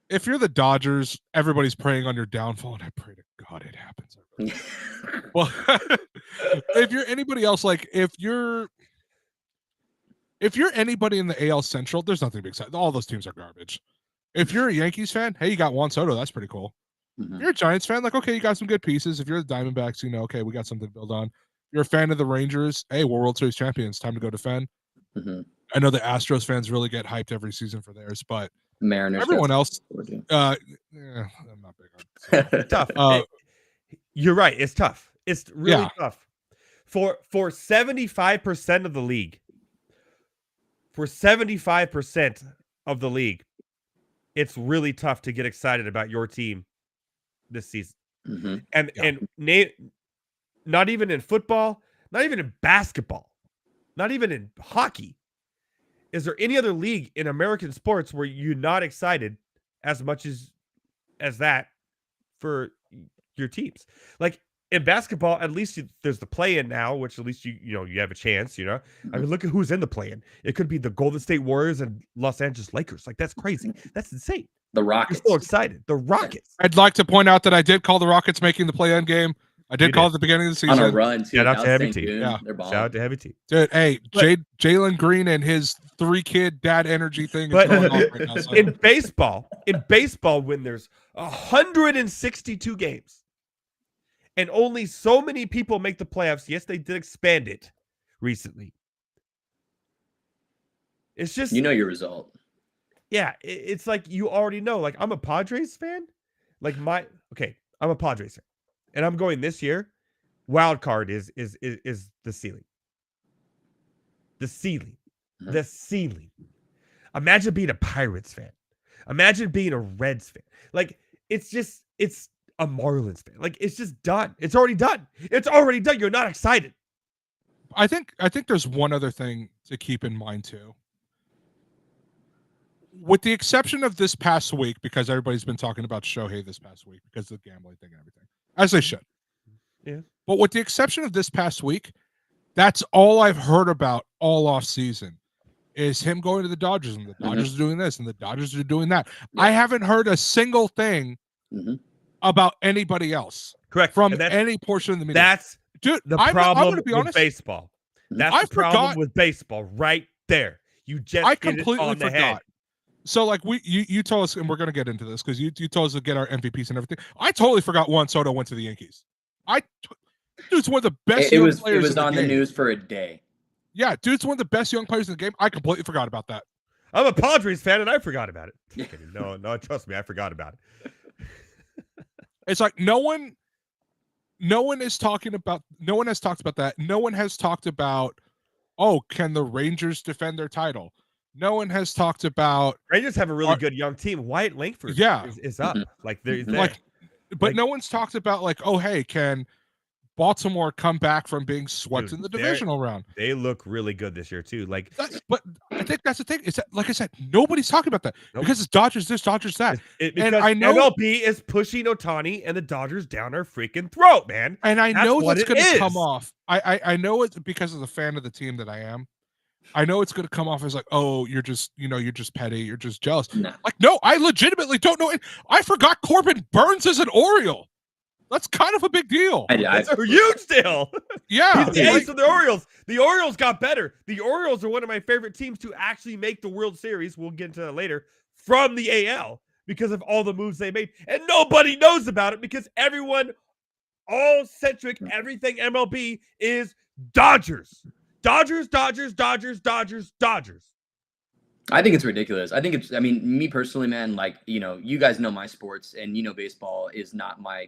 if you're the Dodgers, everybody's praying on your downfall, and I pray to God it happens. Well, if you're anybody else, like if you're anybody in the AL Central, there's nothing to be excited. All those teams are garbage. If you're a Yankees fan, hey, you got Juan Soto. That's pretty cool. Mm-hmm. If you're a Giants fan, like, okay, you got some good pieces. If you're the Diamondbacks, okay, we got something to build on. If you're a fan of the Rangers, hey, we're World Series champions. Time to go defend. Mm-hmm. I know the Astros fans really get hyped every season for theirs, but Mariners, everyone else, I'm not big on it. Tough. You're right. It's tough. It's really tough. For 75% of the league, it's really tough to get excited about your team this season. Mm-hmm. And not even in football, not even in basketball, not even in hockey. Is there any other league in American sports where you're not excited as much as that for your teams? Like in basketball, at least there's the play-in now, which at least you have a chance. Mm-hmm. I mean, look at who's in the play-in. It could be the Golden State Warriors and Los Angeles Lakers. Like, that's crazy. That's insane. The You're Rockets. so excited. The Rockets. I'd like to point out that I did call the Rockets making the play-in game. I did call it at the beginning of the On season. a run, too. Shout out That to was Heavy St. T. June. Yeah. They're balling. Shout out to Heavy T. Dude, hey, But- Jalen Green and his 3-kid dad energy thing is going on right now. So. in baseball, when there's 162 games and only so many people make the playoffs, yes, they did expand it recently. It's just, You know your result. yeah, it's like you already know. Like, I'm a Padres fan. Like, I'm a Padres fan, and I'm going this year. Wild card is the ceiling. The ceiling. Mhm. The ceiling. Imagine being a Pirates fan. Imagine being a Reds fan. Like, it's a Marlins fan. Like, it's just done. It's already done. It's already done. You're not excited. I think there's one other thing to keep in mind too. With the exception of this past week, because everybody's been talking about Shohei this past week because of the gambling thing and everything, as they should. Yeah. But with the exception of this past week, that's all I've heard about all off season is him going to the Dodgers, and the Dodgers are doing this and the Dodgers are doing that. Yeah. I haven't heard a single thing about anybody else Correct. from And any portion of the media. that's Dude, the I'm problem gonna be with honest. baseball. That's I the problem forgot- with baseball right there. You just I hit it completely on the forgot. head. So like you told us, and we're gonna get into this because you told us to get our MVPs and everything. I totally forgot Juan Soto went to the Yankees. Dude's one of the best It young was players in the on the game. news for a day. Yeah, dude's one of the best young players in the game. I completely forgot about that. I'm a Padres fan, and I forgot about it. No, trust me, I forgot about it. It's like no one has talked about that. No one has talked about, oh, can the Rangers defend their title? No one has talked about, Rangers have a really good young team. Wyatt Langford is up. Like, they're there. like, but Like- no one's talked about like, oh, hey, can Baltimore come back from being swept Dude, in the they're- divisional round? They look really good this year, too. Like, But I think that's the thing. Is that, like I said, nobody's talking about that Nope. because it's Dodgers this, Dodgers that. because I know- MLB is pushing Ohtani and the Dodgers down our freaking throat, man. And I That's know what that's it going to is. come off. I know it's because of the fan of the team that I am. I know it's going to come off as like, oh, you're just petty. You're just jealous. Nah. Like, no, I legitimately don't know. I forgot Corbin Burns is an Oriole. That's kind of a big deal. It's a huge deal. Yeah. He's the like- ace of the Orioles. The Orioles got better. The Orioles are one of my favorite teams to actually make the World Series. We'll get into that later. From the AL because of all the moves they made. And nobody knows about it because everyone, all centric, everything MLB is Dodgers. Dodgers. I think it's ridiculous. I mean, me personally, man, like, you guys know my sports and, baseball is not my,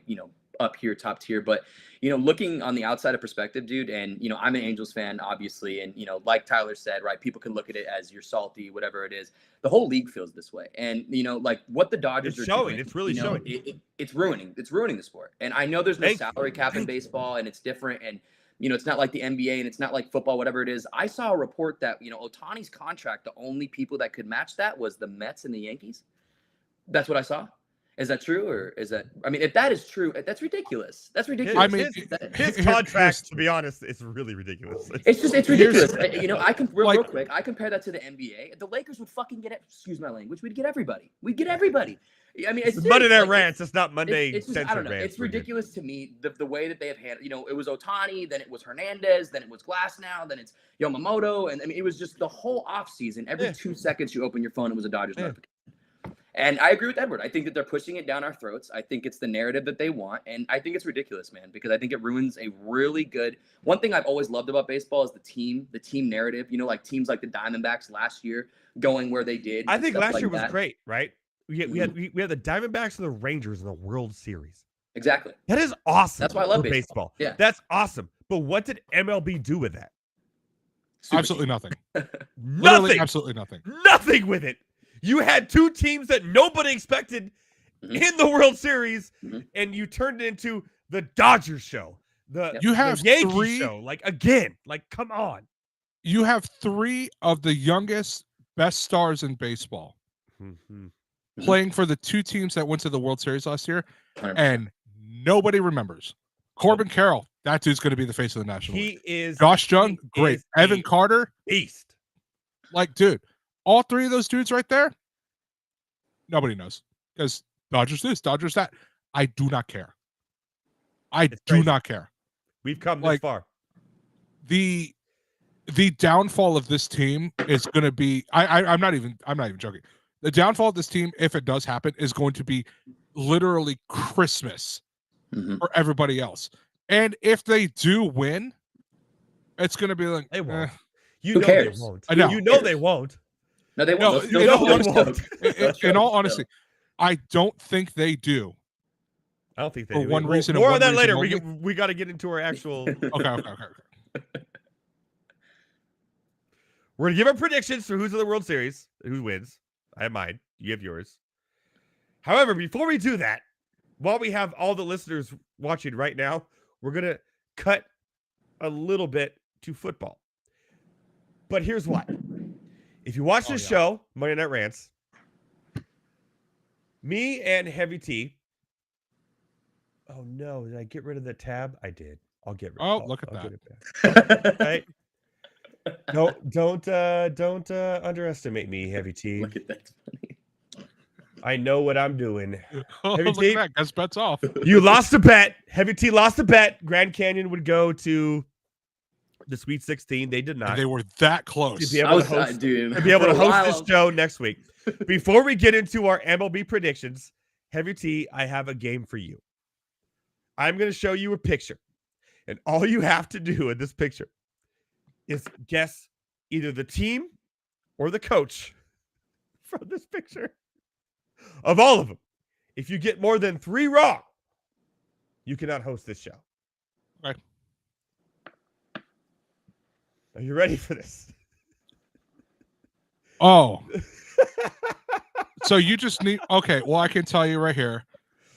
up here, top tier. But, looking on the outside of perspective, dude, and, I'm an Angels fan, obviously. And, like Tyler said, right, people can look at it as you're salty, whatever it is. The whole league feels this way. And, like what the Dodgers It's are showing. doing, It's really showing. It's ruining the sport. And I know there's no salary cap in baseball and it's different. And, it's not like the NBA and it's not like football, whatever it is. I saw a report that, Ohtani's contract, the only people that could match that was the Mets and the Yankees. That's what I saw. Is that true? Or is that, I mean, if that is true, that's ridiculous. That's ridiculous. I mean, his contract, to be honest, is really ridiculous. It's ridiculous. I can real quick. I compare that to the NBA. The Lakers would fucking excuse my language. We'd get everybody. I mean, It's Monday Night Rants. It's not Monday It's just, I Censored don't know. Rants. It's ridiculous to me the way that they have handled. It was Ohtani, then it was Hernandez, then it was Glasnow, then it's Yamamoto, and I mean, it was just the whole offseason. Every 2 seconds you open your phone, it was a Dodgers notification. And I agree with Edward. I think that they're pushing it down our throats. I think it's the narrative that they want, and I think it's ridiculous, man, because I think it ruins a really good. One thing I've always loved about baseball is the team narrative. Like teams like the Diamondbacks last year going where they did. I think last year was that. great, right? We had the Diamondbacks and the Rangers in the World Series. Exactly. That is awesome. That's why I love for baseball. Yeah. That's awesome. But what did MLB do with that? Absolutely nothing. Literally, Nothing. absolutely nothing. Nothing with it. You had two teams that nobody expected in the World Series, and you turned it into the Dodgers show. You have the Yankees three- show. Like, again, like, come on. You have three of the youngest, best stars in baseball playing for the two teams that went to the World Series last year, 100%. and nobody remembers. Corbin Carroll, that dude's going to be the face of the National League. He is Josh Jung, he great. is Evan a Carter, beast. like, dude, all three of those dudes right there, nobody knows. because Dodgers this, Dodgers that. I do not care. I It's do crazy. not care. We've come this Like, far. The downfall of this team is going to be. I'm not even joking. The downfall of this team, if it does happen, is going to be literally Christmas for everybody else. And if they do win, it's going to be like They won't. You Who know cares? they won't. I know. You know they won't. No, they No, won't. you know They'll they still won't. choke. In all honesty, I don't think they do. I don't think they For do. one reason and More one on that reason later. only. We got to get into our actual. Okay. We're gonna give our predictions for who's in the World Series, who wins. I have mine. You have yours. However, before we do that, while we have all the listeners watching right now, we're gonna cut a little bit to football. But here's why. If you watch this show, Monday Night Rants, me and Heavy T. Oh no! Did I get rid of the tab? I did. I'll get rid. Look at I'll that. get it back. Right? Don't underestimate me, Heavy T. Look at that. I know what I'm doing. Heavy Look T, at that. Guess bet's off. you lost a bet. Heavy T lost a bet. Grand Canyon would go to the Sweet 16. They did not. And they were that close. To be able to host, dude. to be able For to a host while, this show next week. Before we get into our MLB predictions, Heavy T, I have a game for you. I'm going to show you a picture. And all you have to do in this picture is guess either the team or the coach from this picture of all of them. If you get more than 3 wrong, you cannot host this show. Okay. Are you ready for this? Oh. So you just need. Okay. Well, I can tell you right here.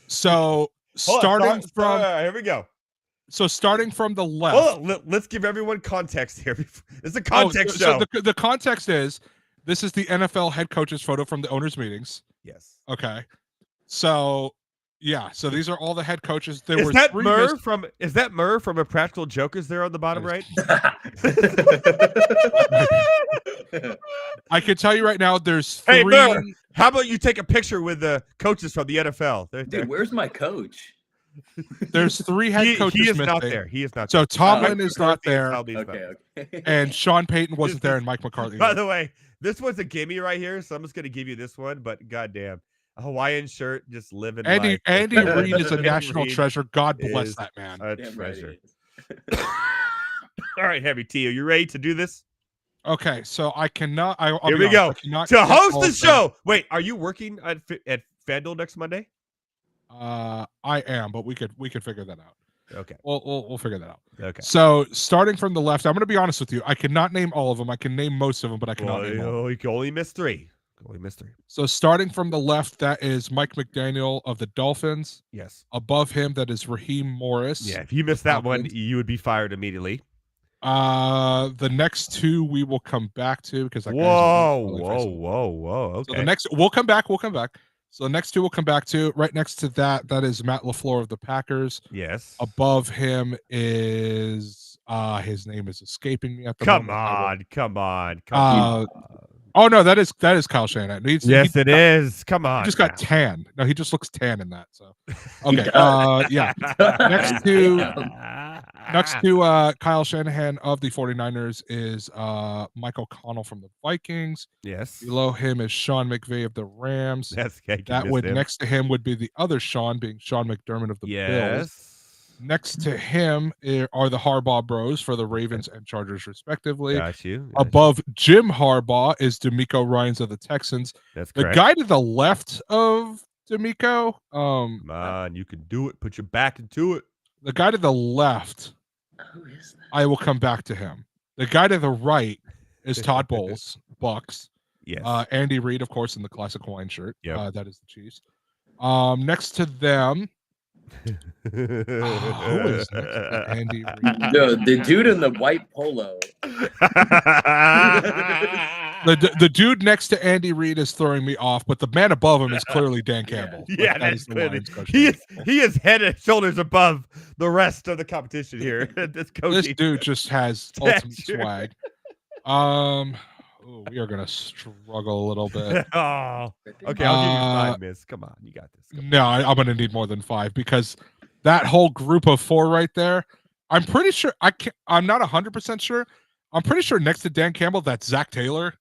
So starting from. Here we go. So starting from the left. Hold on, let's give everyone context here. It's a context show. So the context is this is the NFL head coach's photo from the owners' meetings. Yes. Okay. So yeah. So these are all the head coaches. There Is were that 3 Murr from A Practical Jokers there on the bottom right? I can tell you right now. There's 3. Hey Murr, how about you take a picture with the coaches from the NFL? Dude, where's my coach? There's 3 head coaches. He is missing. not there. He is not. So there. Tomlin is not there, Okay. and Sean Payton wasn't there, and Mike McCarthy. By the way, this one's a gimme right here, so I'm just gonna give you this one. But goddamn, a Hawaiian shirt, just living life. Andy Reid is a Andy national Reid treasure. God bless is that man. A Damn right treasure. it is. All right, Heavy T, are you ready to do this? Okay, so I cannot. Here we go. To host the show. Wait, are you working at FanDuel next Monday? I am, but we could figure that out. Okay. We'll figure that out. Okay. So starting from the left, I'm going to be honest with you. I cannot name all of them. I can name most of them, but I cannot name all. You can only miss 3. So starting from the left, that is Mike McDaniel of the Dolphins. Yes. Above him, that is Raheem Morris. Yeah. If you missed that one, you would be fired immediately. The next 2 we will come back to because whoa. Okay. So the next we'll come back. So the next 2 we'll come back to. Right next to that is Matt LaFleur of the Packers. Yes. Above him is his name is escaping me at the moment. Come on. Oh no, that is Kyle Shanahan. It is. Come on. He just got tan. No, he just looks tan in that. So okay. Yeah. Next to Kyle Shanahan of the 49ers is Mike O'Connell from the Vikings. Yes. Below him is Sean McVay of the Rams. Him. Next to him would be the other Sean, being Sean McDermott of the Bills. Next to him are the Harbaugh bros for the Ravens and Chargers, respectively. Got you. Above Jim Harbaugh is DeMeco Ryans of the Texans. That's the correct. guy to the left of DeMeco. Come on, you can do it. Put your back into it. The guy to the left, Who is that? I will come back to him. The guy to the right is Todd Bowles, Bucks. Yes. Andy Reid, of course, in the classic Hawaiian shirt. Yep. That is the Chiefs. Next to them, who is next to Andy Reid? No, the dude in the white polo. The dude next to Andy Reid is throwing me off, but the man above him is clearly Dan Campbell. Yeah, that that's is the clearly. Lions coach. He is head and shoulders above the rest of the competition here. This This dude just has ultimate swag. Ooh, we are gonna struggle a little bit. Oh, okay. I'll give you 5, Miss. Come on, you got this. Come No, I'm gonna need more than 5 because that whole group of 4 right there. I'm pretty sure I'm not 100% sure. I'm pretty sure next to Dan Campbell, that's Zach Taylor.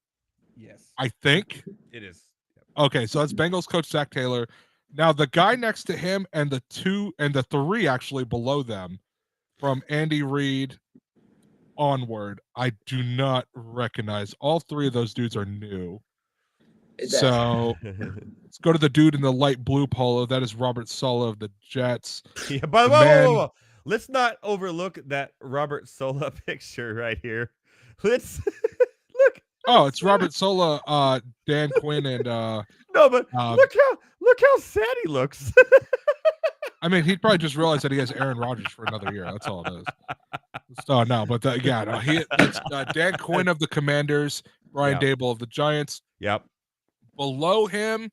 Yes, I think it is. Yep. Okay, so that's Bengals coach Zach Taylor. Now the guy next to him and the 2 and the 3 actually below them, from Andy Reid onward, I do not recognize. All 3 of those dudes are new. So let's go to the dude in the light blue polo. That is Robert Saleh of the Jets. Yeah. By the The way, man- whoa. Let's not overlook that Robert Sola picture right here. Let's look. Oh, it's Robert Saleh, Dan Quinn, and No, but look how sad he looks. I mean, he'd probably just realize that he has Aaron Rodgers for another year. That's all it is. So no, but that's Dan Quinn of the Commanders, Brian Dable of the Giants. Yep. Below him,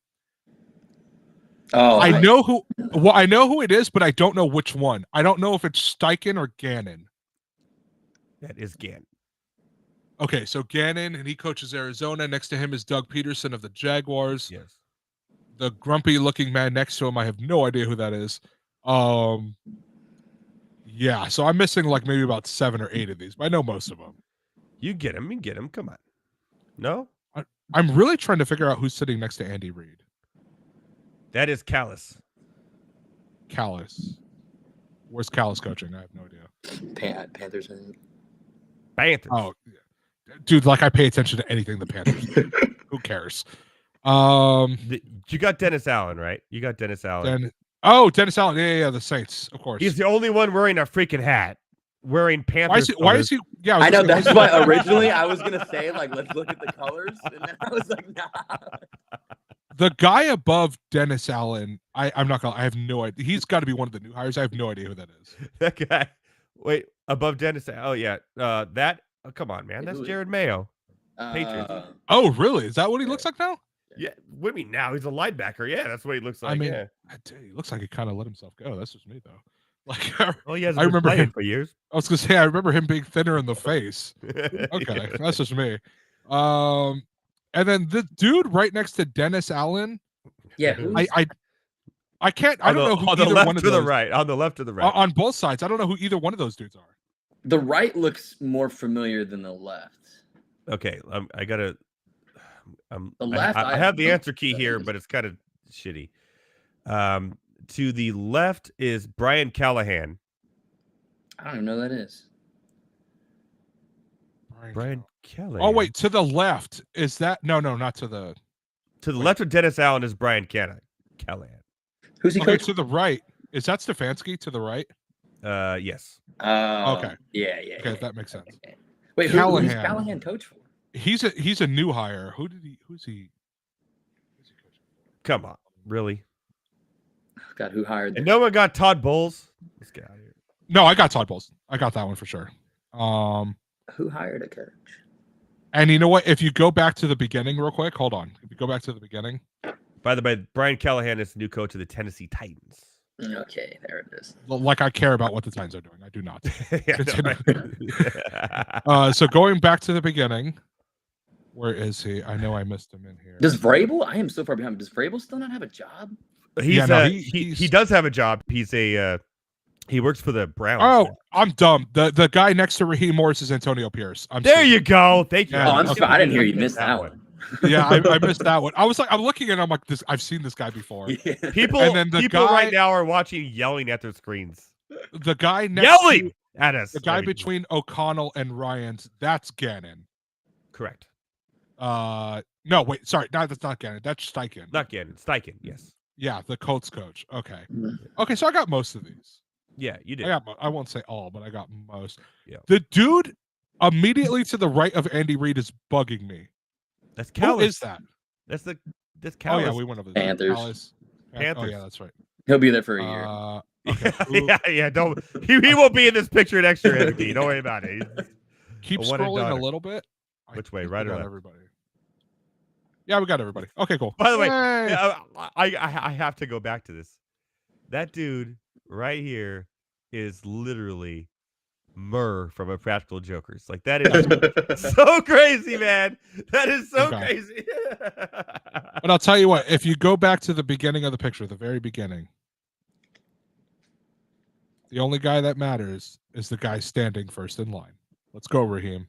Oh, I know who. Well, I know who it is, but I don't know which one. I don't know if it's Steichen or Gannon. That is Gannon. Okay, so Gannon, and he coaches Arizona. Next to him is Doug Peterson of the Jaguars. Yes. The grumpy-looking man next to him, I have no idea who that is. Yeah, so I'm missing like maybe about 7 or 8 of these, but I know most of them. You get him. You get him. Come on. No? I'm really trying to figure out who's sitting next to Andy Reid. That is Callis. Callis. Where's Callis coaching? I have no idea. Panthers. Panthers. Oh, yeah. Dude, like I pay attention to anything the Panthers do. Who cares? You got Dennis Allen, right? You got Dennis Allen. Dennis Allen. Yeah, the Saints, of course. He's the only one wearing a freaking hat. Wearing Panthers. Why is he? Yeah, I know that's why originally I was gonna say like let's look at the colors, and then I was like, nah. The guy above Dennis Allen, I'm not gonna. I have no idea. He's got to be one of the new hires. I have no idea who that is. That guy. Wait, above Dennis. Oh yeah. That. Oh, come on, man. That's Jared Mayo. Patriots. Oh, really? Is that what he looks like now? Yeah. What do you mean now? He's a linebacker. Yeah, that's what he looks like. I mean, yeah. He looks like he kind of let himself go. That's just me though. Like, Well, he hasn't I been remember playing him for years. I was gonna say I remember him being thinner in the face. Okay, that's just me. And then the dude right next to Dennis Allen. Yeah, I can't. I don't know who on the either left one of to the those. right. On the left to the right. On both sides, I don't know who either one of those dudes are. the right looks more familiar than the left. Okay, I gotta. The left, I have the I- answer key here, but it's kind of shitty. To the left is Brian Callahan. I don't even know who that is. Brian Callahan. Oh wait, to the left is that? No, not to the. To the left of Dennis Allen is Brian Callahan. Who's he Okay, coaching? to the right is that Stefanski? To the right. Yes. Okay. Yeah. Okay, that makes sense. Okay. Wait, who's Callahan. Callahan coach for? He's a new hire. Who's he coaching? Come on, really? God, who hired And them? no one got Todd Bowles. Let's get out of here. No, I got Todd Bowles. I got that one for sure. Who hired a coach? And you know what? If you go back to the beginning real quick, hold on. If you go back to the beginning. By the way, Brian Callahan is the new coach of the Tennessee Titans. Okay, there it is. Like I care about what the Titans are doing. I do not. Yeah, no, So going back to the beginning, where is he? I know I missed him in here. Does Vrabel? I am so far behind. Does Vrabel still not have a job? He does have a job. He's he works for the Browns. Oh, I'm dumb. The guy next to Raheem Morris is Antonio Pierce. There you go. Thank you. Yeah, Oh, I'm okay. sorry. I didn't hear you miss that one. Yeah, I missed that one. I was like, I'm looking at him like this. I've seen this guy before. Yeah. People, And then the people guy- right now are watching, yelling at their screens, The guy next yelling at us. the guy between O'Connell and Ryan's, that's Gannon. Correct. No, wait, sorry, that's not Gannon. That's Steichen. Not Gannon. Steichen. Yes. Yeah, the Colts coach. Okay. Mhm. Okay, so I got most of these. Yeah, you did. I won't say all, but I got most. Yeah. The dude immediately to the right of Andy Reid is bugging me. That's Who Callis. is that? That's Oh Callis. yeah, we went over this. Panthers. Callis. Oh Panthers. yeah, that's right. He'll be there for a year. Okay. yeah. Don't. He won't be in this picture next year, Andy. Don't worry about it. Keep A one and scrolling a daughter. little bit. I Which way, think right we or got left? everybody. Yeah, we got everybody. Okay, cool. By the way, Yay! yeah, I have to go back to this. That dude right here is literally Murr from Impractical Jokers. Like that is so crazy, man. That is so Okay. crazy. But I'll tell you what, if you go back to the beginning of the picture, the very beginning, the only guy that matters is the guy standing first in line. Let's go, Raheem.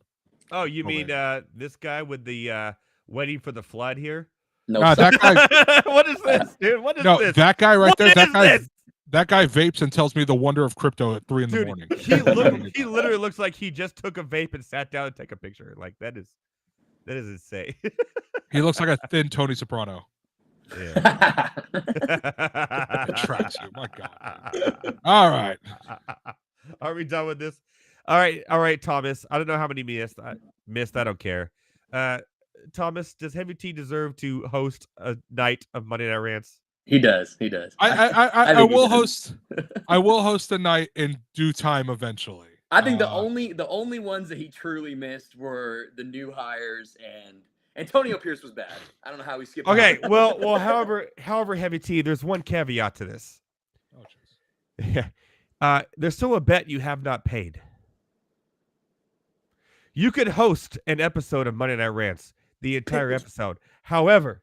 Oh, you Oh, mean this guy with the waiting for the flood here? No, Nah, sir. that guy. What is this, dude? What is No, this? that guy right What there. is That guy. this? That guy vapes and tells me the wonder of crypto at 3 in the Dude, morning. he literally looks like he just took a vape and sat down and take a picture. Like that is insane. He looks like a thin Tony Soprano. Yeah. Tracks you. My God. All right. Are we done with this? All right, Thomas. I don't know how many missed. I don't care. Thomas, does Heavy T deserve to host a night of Monday Night Rants? He does. He does. I think he will does. host. I will host a night in due time eventually. I think the only ones that he truly missed were the new hires, and Antonio Pierce was bad. I don't know how he skipped. Okay, over. well, however, Heavy T, there's one caveat to this. Oh, jeez. Yeah. There's still a bet you have not paid. You could host an episode of Monday Night Rants, the entire episode. However,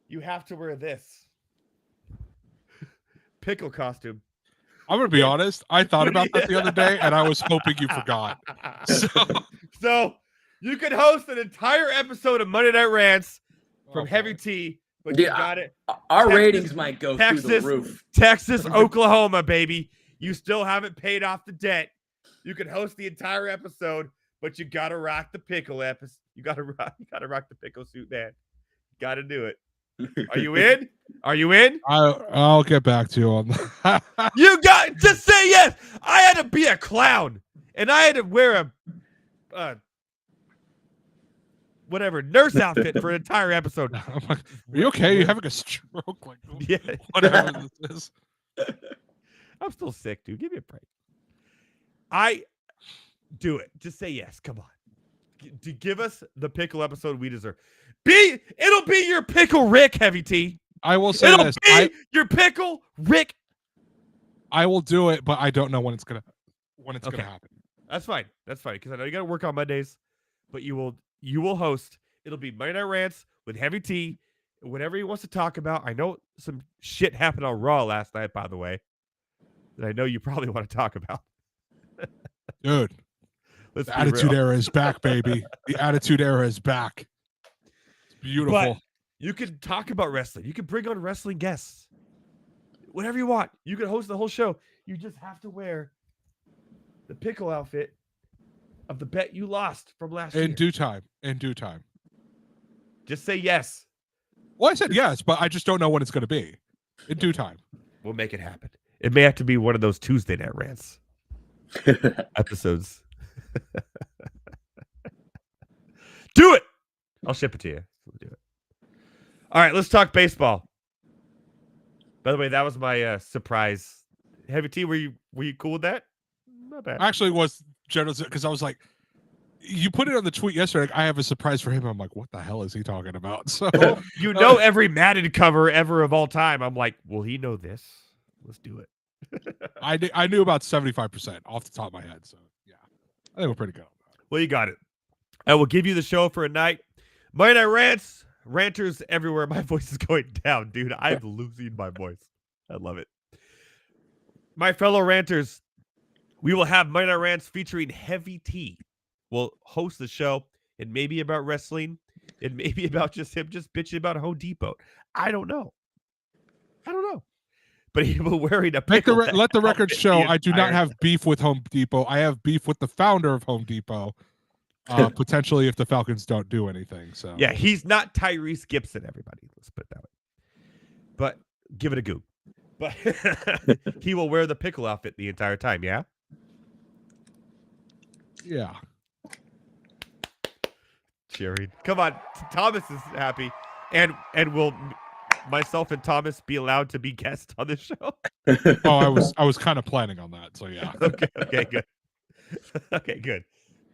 you have to wear this pickle costume. I'm gonna be honest. I thought about that the other day, and I was hoping you forgot. So you could host an entire episode of Monday Night Rants from Heavy T, but you got it. Our Texas- ratings might go through the roof. Texas, Oklahoma, baby. You still haven't paid off the debt. You can host the entire episode, but you gotta rock the pickle episode. You gotta rock the pickle suit, man. Got to do it. Are you in? Are you in? I'll get back to you on that. You got just say yes. I had to be a clown, and I had to wear a whatever nurse outfit for an entire episode. I'm like, are you okay? You having a stroke? Like, Yeah, whatever this is. I'm still sick, dude. Give me a break. I do it. Just say yes. Come on. Give us the pickle episode we deserve. It'll be your pickle Rick, Heavy T. I will say It'll this. be your pickle Rick. I will do it, but I don't know when it's gonna happen. That's fine. That's fine. Because I know you gotta work on Mondays, but you will host. It'll be Monday Night Rants with Heavy T. Whatever he wants to talk about. I know some shit happened on Raw last night, by the way, that I know you probably want to talk about. Dude, Let's the be Attitude real. Era is back, baby. The Attitude Era is back. It's beautiful. But you can talk about wrestling. You can bring on wrestling guests. Whatever you want. You can host the whole show. You just have to wear the pickle outfit of the bet you lost from last year. In due time. Just say yes. Well, I said yes, but I just don't know when it's going to be. In due time. We'll make it happen. It may have to be one of those Tuesday Night Rants episodes. Do it. I'll ship it to you. We'll do it. All right, let's talk baseball. By the way, that was my surprise. Heavy T, were you cool with that? Not bad. Actually, was generous because I was like, you put it on the tweet yesterday. I have a surprise for him. I'm like, what the hell is he talking about? So You know every Madden cover ever of all time. I'm like, will he know this? Let's do it. I knew about 75% off the top of my head. So yeah, I think we're pretty good. Well, you got it. I will give you the show for a night. Monday Night Rants, ranters everywhere. My voice is going down, dude. I'm losing my voice. I love it. My fellow ranters, we will have Monday Night Rants featuring Heavy T. We'll host the show. It may be about wrestling. It may be about just him just bitching about Home Depot. I don't know. But he will wearing a pickle. Let the record show I do not entire- have beef with Home Depot. I have beef with the founder of Home Depot. Potentially if the Falcons don't do anything. So Yeah, he's not Tyrese Gibson, everybody. Let's put it that way. But give it a go. But he will wear the pickle outfit the entire time, yeah? Yeah. Cheering. Come on. Thomas is happy. And will myself and Thomas be allowed to be guests on this show? Oh, I was kind of planning on that. So yeah. Okay, good. Okay, good.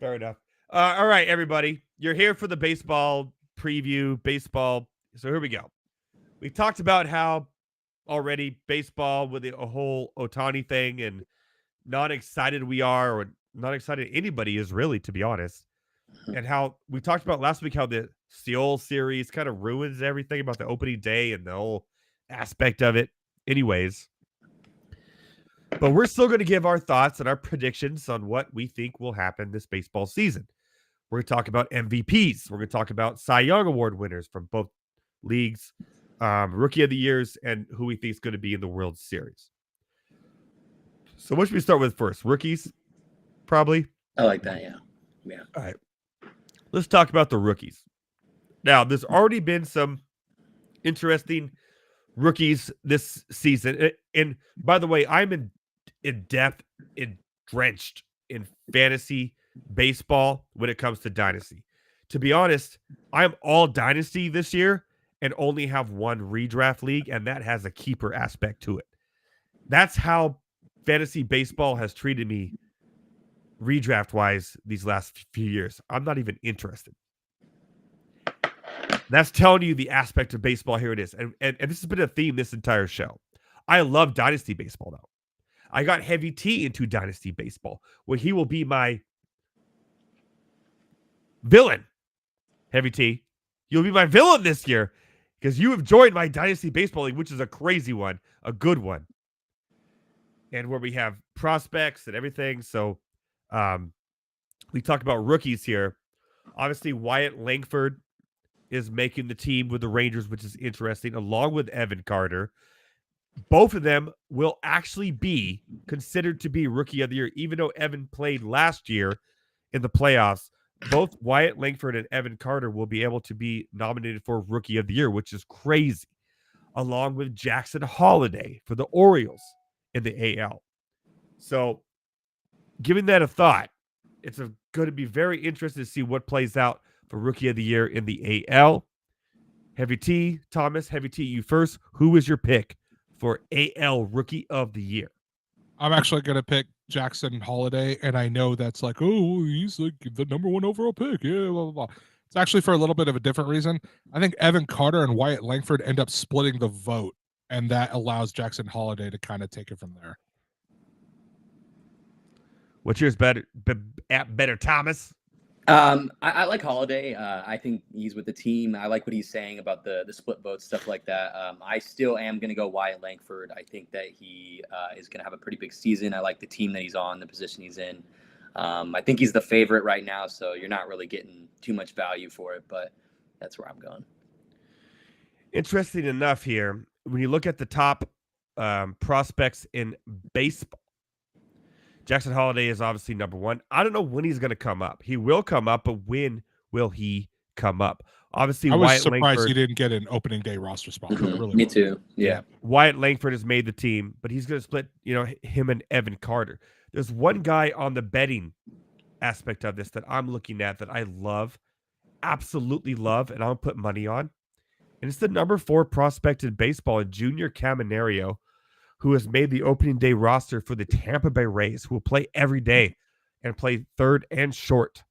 Fair enough. All right, everybody. You're here for the baseball preview, baseball. So here we go. We talked about how already baseball with the whole Ohtani thing and not excited we are, or not excited anybody is really, to be honest. And how we talked about last week how the Seoul series kind of ruins everything about the opening day and the whole aspect of it. Anyways, but we're still going to give our thoughts and our predictions on what we think will happen this baseball season. We're going to talk about MVPs. We're going to talk about Cy Young Award winners from both leagues, Rookie of the Years, and who we think is going to be in the World Series. So what should we start with first? Rookies, probably? I like that, yeah. Yeah. All right. Let's talk about the rookies. Now, there's already been some interesting rookies this season. And by the way, I'm drenched in fantasy baseball when it comes to dynasty. To be honest, I'm all dynasty this year and only have one redraft league, and that has a keeper aspect to it. That's how fantasy baseball has treated me redraft wise these last few years. I'm not even interested. That's telling you the aspect of baseball. Here it is. And this has been a theme this entire show. I love dynasty baseball though. I got Heavy T into dynasty baseball where he will be my villain. Heavy T, you'll be my villain this year because you have joined my dynasty baseball league, which is a crazy one, a good one. And where we have prospects and everything. So we talk about rookies here. Obviously, Wyatt Langford is making the team with the Rangers, which is interesting, along with Evan Carter. Both of them will actually be considered to be Rookie of the Year, even though Evan played last year in the playoffs. Both Wyatt Langford and Evan Carter will be able to be nominated for Rookie of the Year, which is crazy, along with Jackson Holliday for the Orioles in the AL. So, giving that a thought, it's going to be very interesting to see what plays out for Rookie of the Year in the AL. Heavy T, Thomas, Heavy T, you first. Who is your pick for AL Rookie of the Year? I'm actually going to pick Jackson Holliday, and I know that's like, oh, he's like the number one overall pick. Yeah, blah, blah, blah. It's actually for a little bit of a different reason. I think Evan Carter and Wyatt Langford end up splitting the vote, and that allows Jackson Holliday to kind of take it from there. What's yours better, Thomas? I like Holiday. I think he's with the team. I like what he's saying about the split votes, stuff like that. I still am going to go Wyatt Langford. I think that he is going to have a pretty big season. I like the team that he's on, the position he's in. I think he's the favorite right now, so you're not really getting too much value for it, but that's where I'm going. Interesting enough here, when you look at the top prospects in baseball, Jackson Holliday is obviously number one. I don't know when he's going to come up. He will come up, but when will he come up? Obviously, I was Wyatt surprised Langford, he didn't get an opening day roster spot. Really Me too. Yeah. Wyatt Langford has made the team, but he's going to split, him and Evan Carter. There's one guy on the betting aspect of this that I'm looking at that I love, absolutely love, and I'll put money on. And it's the number 4 prospect in baseball, Junior Caminero, who has made the opening day roster for the Tampa Bay Rays, who will play every day and play third and short.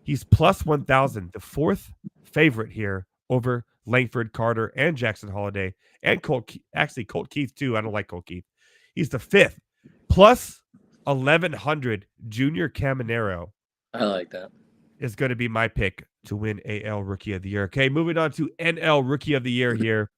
He's plus 1,000, the 4th favorite here over Langford, Carter, and Jackson Holliday, and Colt Keith too. I don't like Colt Keith. He's the 5th, plus 1,100. Junior Caminero. I like that. Is going to be my pick to win AL Rookie of the Year. Okay, moving on to NL Rookie of the Year here.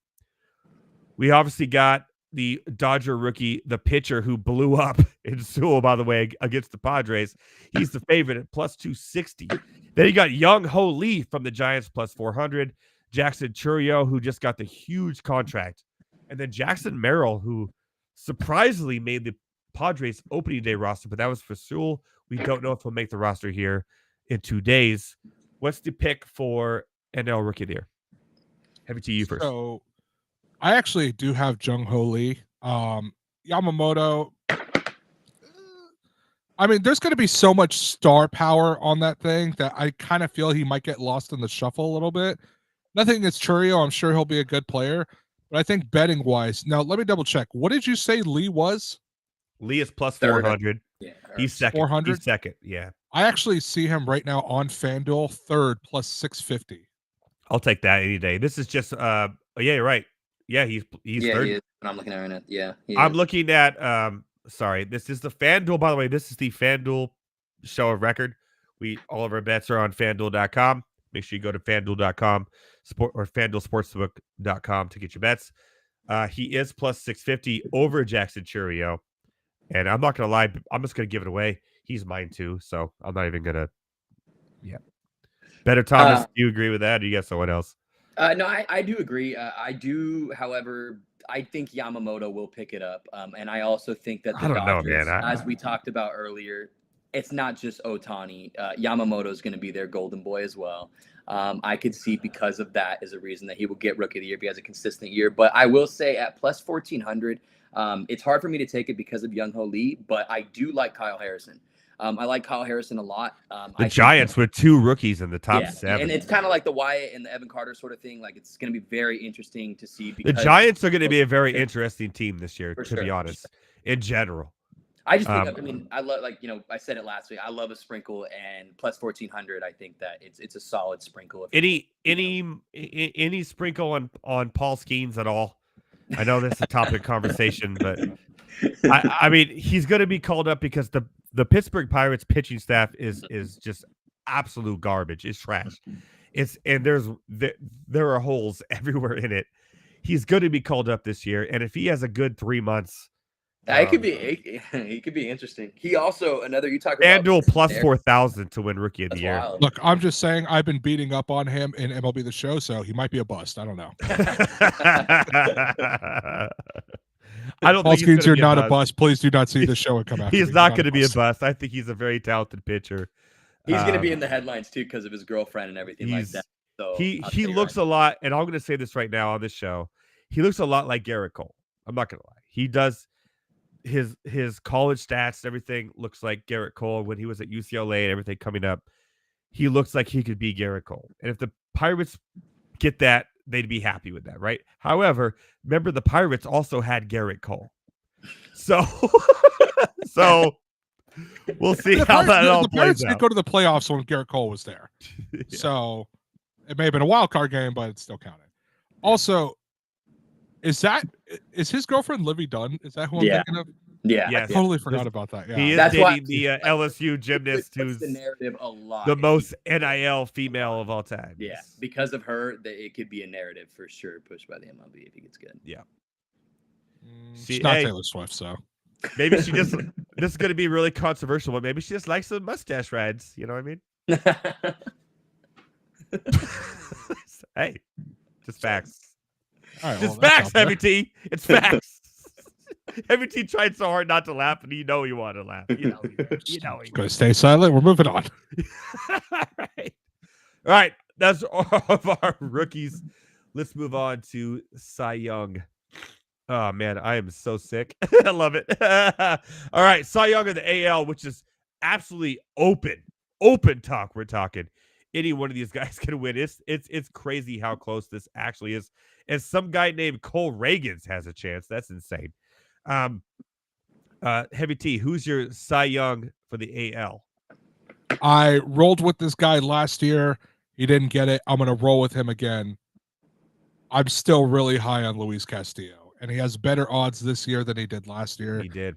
We obviously got the Dodger rookie, the pitcher who blew up in Sewell, by the way, against the Padres. He's the favorite at plus 260. Then you got Young Ho Lee from the Giants, plus 400. Jackson Chourio, who just got the huge contract. And then Jackson Merrill, who surprisingly made the Padres opening day roster, but that was for Sewell. We don't know if he'll make the roster here in 2 days. What's the pick for NL Rookie of the Year? Heavy to you first. So I actually do have Jung Ho Lee. Yamamoto. I mean, there's going to be so much star power on that thing that I kind of feel he might get lost in the shuffle a little bit. Nothing against Chourio. I'm sure he'll be a good player. But I think betting wise, now let me double check. What did you say Lee was? Lee is plus 400. Yeah, He's second. 400? He's second. Yeah. I actually see him right now on FanDuel, third plus 650. I'll take that any day. This is just, yeah, you're right. Yeah, he's Yeah, third. he is. I'm looking at it right now. Yeah, I'm looking at sorry, this is the FanDuel, by the way. This is the FanDuel show of record. All of our bets are on FanDuel.com. Make sure you go to FanDuel.com or FanDuelSportsbook.com to get your bets. He is plus 650 over Jackson Churio. And I'm not gonna lie, I'm just gonna give it away. He's mine too, so I'm not even gonna. Yeah. Better Thomas, do you agree with that? Or you got someone else? No, I do agree. I do, however, I think Yamamoto will pick it up. And I also think that the I don't know, Dodgers, man. as we talked about earlier, it's not just Ohtani. Yamamoto is going to be their golden boy as well. I could see because of that as a reason that he will get Rookie of the Year if he has a consistent year. But I will say at plus 1,400, it's hard for me to take it because of Young-Ho Lee, but I do like Kyle Harrison. I like Kyle Harrison a lot. The Giants with 2 rookies in the top 7. And it's kind of like the Wyatt and the Evan Carter sort of thing. Like, it's going to be very interesting to see. The Giants are going to be a very interesting team this year, to be honest, in general. I just think, I mean, I love, like, I said it last week. I love a sprinkle, and plus 1,400. I think that it's a solid sprinkle. Any sprinkle on Paul Skeens at all? I know that's a topic of conversation, but I mean, he's going to be called up because the Pittsburgh Pirates pitching staff is just absolute garbage. It's trash. There are holes everywhere in it. He's going to be called up this year, and if he has a good 3 months, he could be interesting. He also you talk about FanDuel plus 4,000 to win Rookie of the Year. Wild. Look, I'm just saying I've been beating up on him in MLB The Show, so he might be a bust. I don't know. I don't Paul think Skeens, you're not a bust. Please do not see the show and come after He's me. not going to be a bust. I think he's a very talented pitcher. He's going to be in the headlines too because of his girlfriend and everything like that. So he looks a lot, and I'm going to say this right now on this show. He looks a lot like Garrett Cole. I'm not going to lie. He does. His college stats and everything looks like Garrett Cole when he was at UCLA and everything coming up. He looks like he could be Garrett Cole. And if the Pirates get that, they'd be happy with that, right? However, remember the Pirates also had Garrett Cole. So we'll see how that all plays out. The Pirates did go to the playoffs when Garrett Cole was there. Yeah. So it may have been a wild card game, but it still counted. Also, is his girlfriend Livy Dunn? Is that who I'm thinking of? Yeah. I totally forgot about that. Yeah. He is dating the LSU gymnast who's the narrative a lot. The most NIL female of all time. Yeah. Because of her, it could be a narrative for sure pushed by the MLB if he gets good. Yeah. She's not Taylor Swift, so maybe she just this is gonna be really controversial, but maybe she just likes the mustache rides. You know what I mean? Hey, just facts. Right, just facts, Heavy T. It's facts. Heavy T tried so hard not to laugh, and you know you want to laugh. You know he gonna stay silent. We're moving on. All right. That's all of our rookies. Let's move on to Cy Young. Oh man, I am so sick. I love it. All right, Cy Young of the AL, which is absolutely open talk. We're talking any one of these guys can win. It's crazy how close this actually is. And some guy named Cole Reagans has a chance. That's insane. Heavy T, who's your Cy Young for the AL? I rolled with this guy last year. He didn't get it. I'm going to roll with him again. I'm still really high on Luis Castillo, and he has better odds this year than he did last year. He did.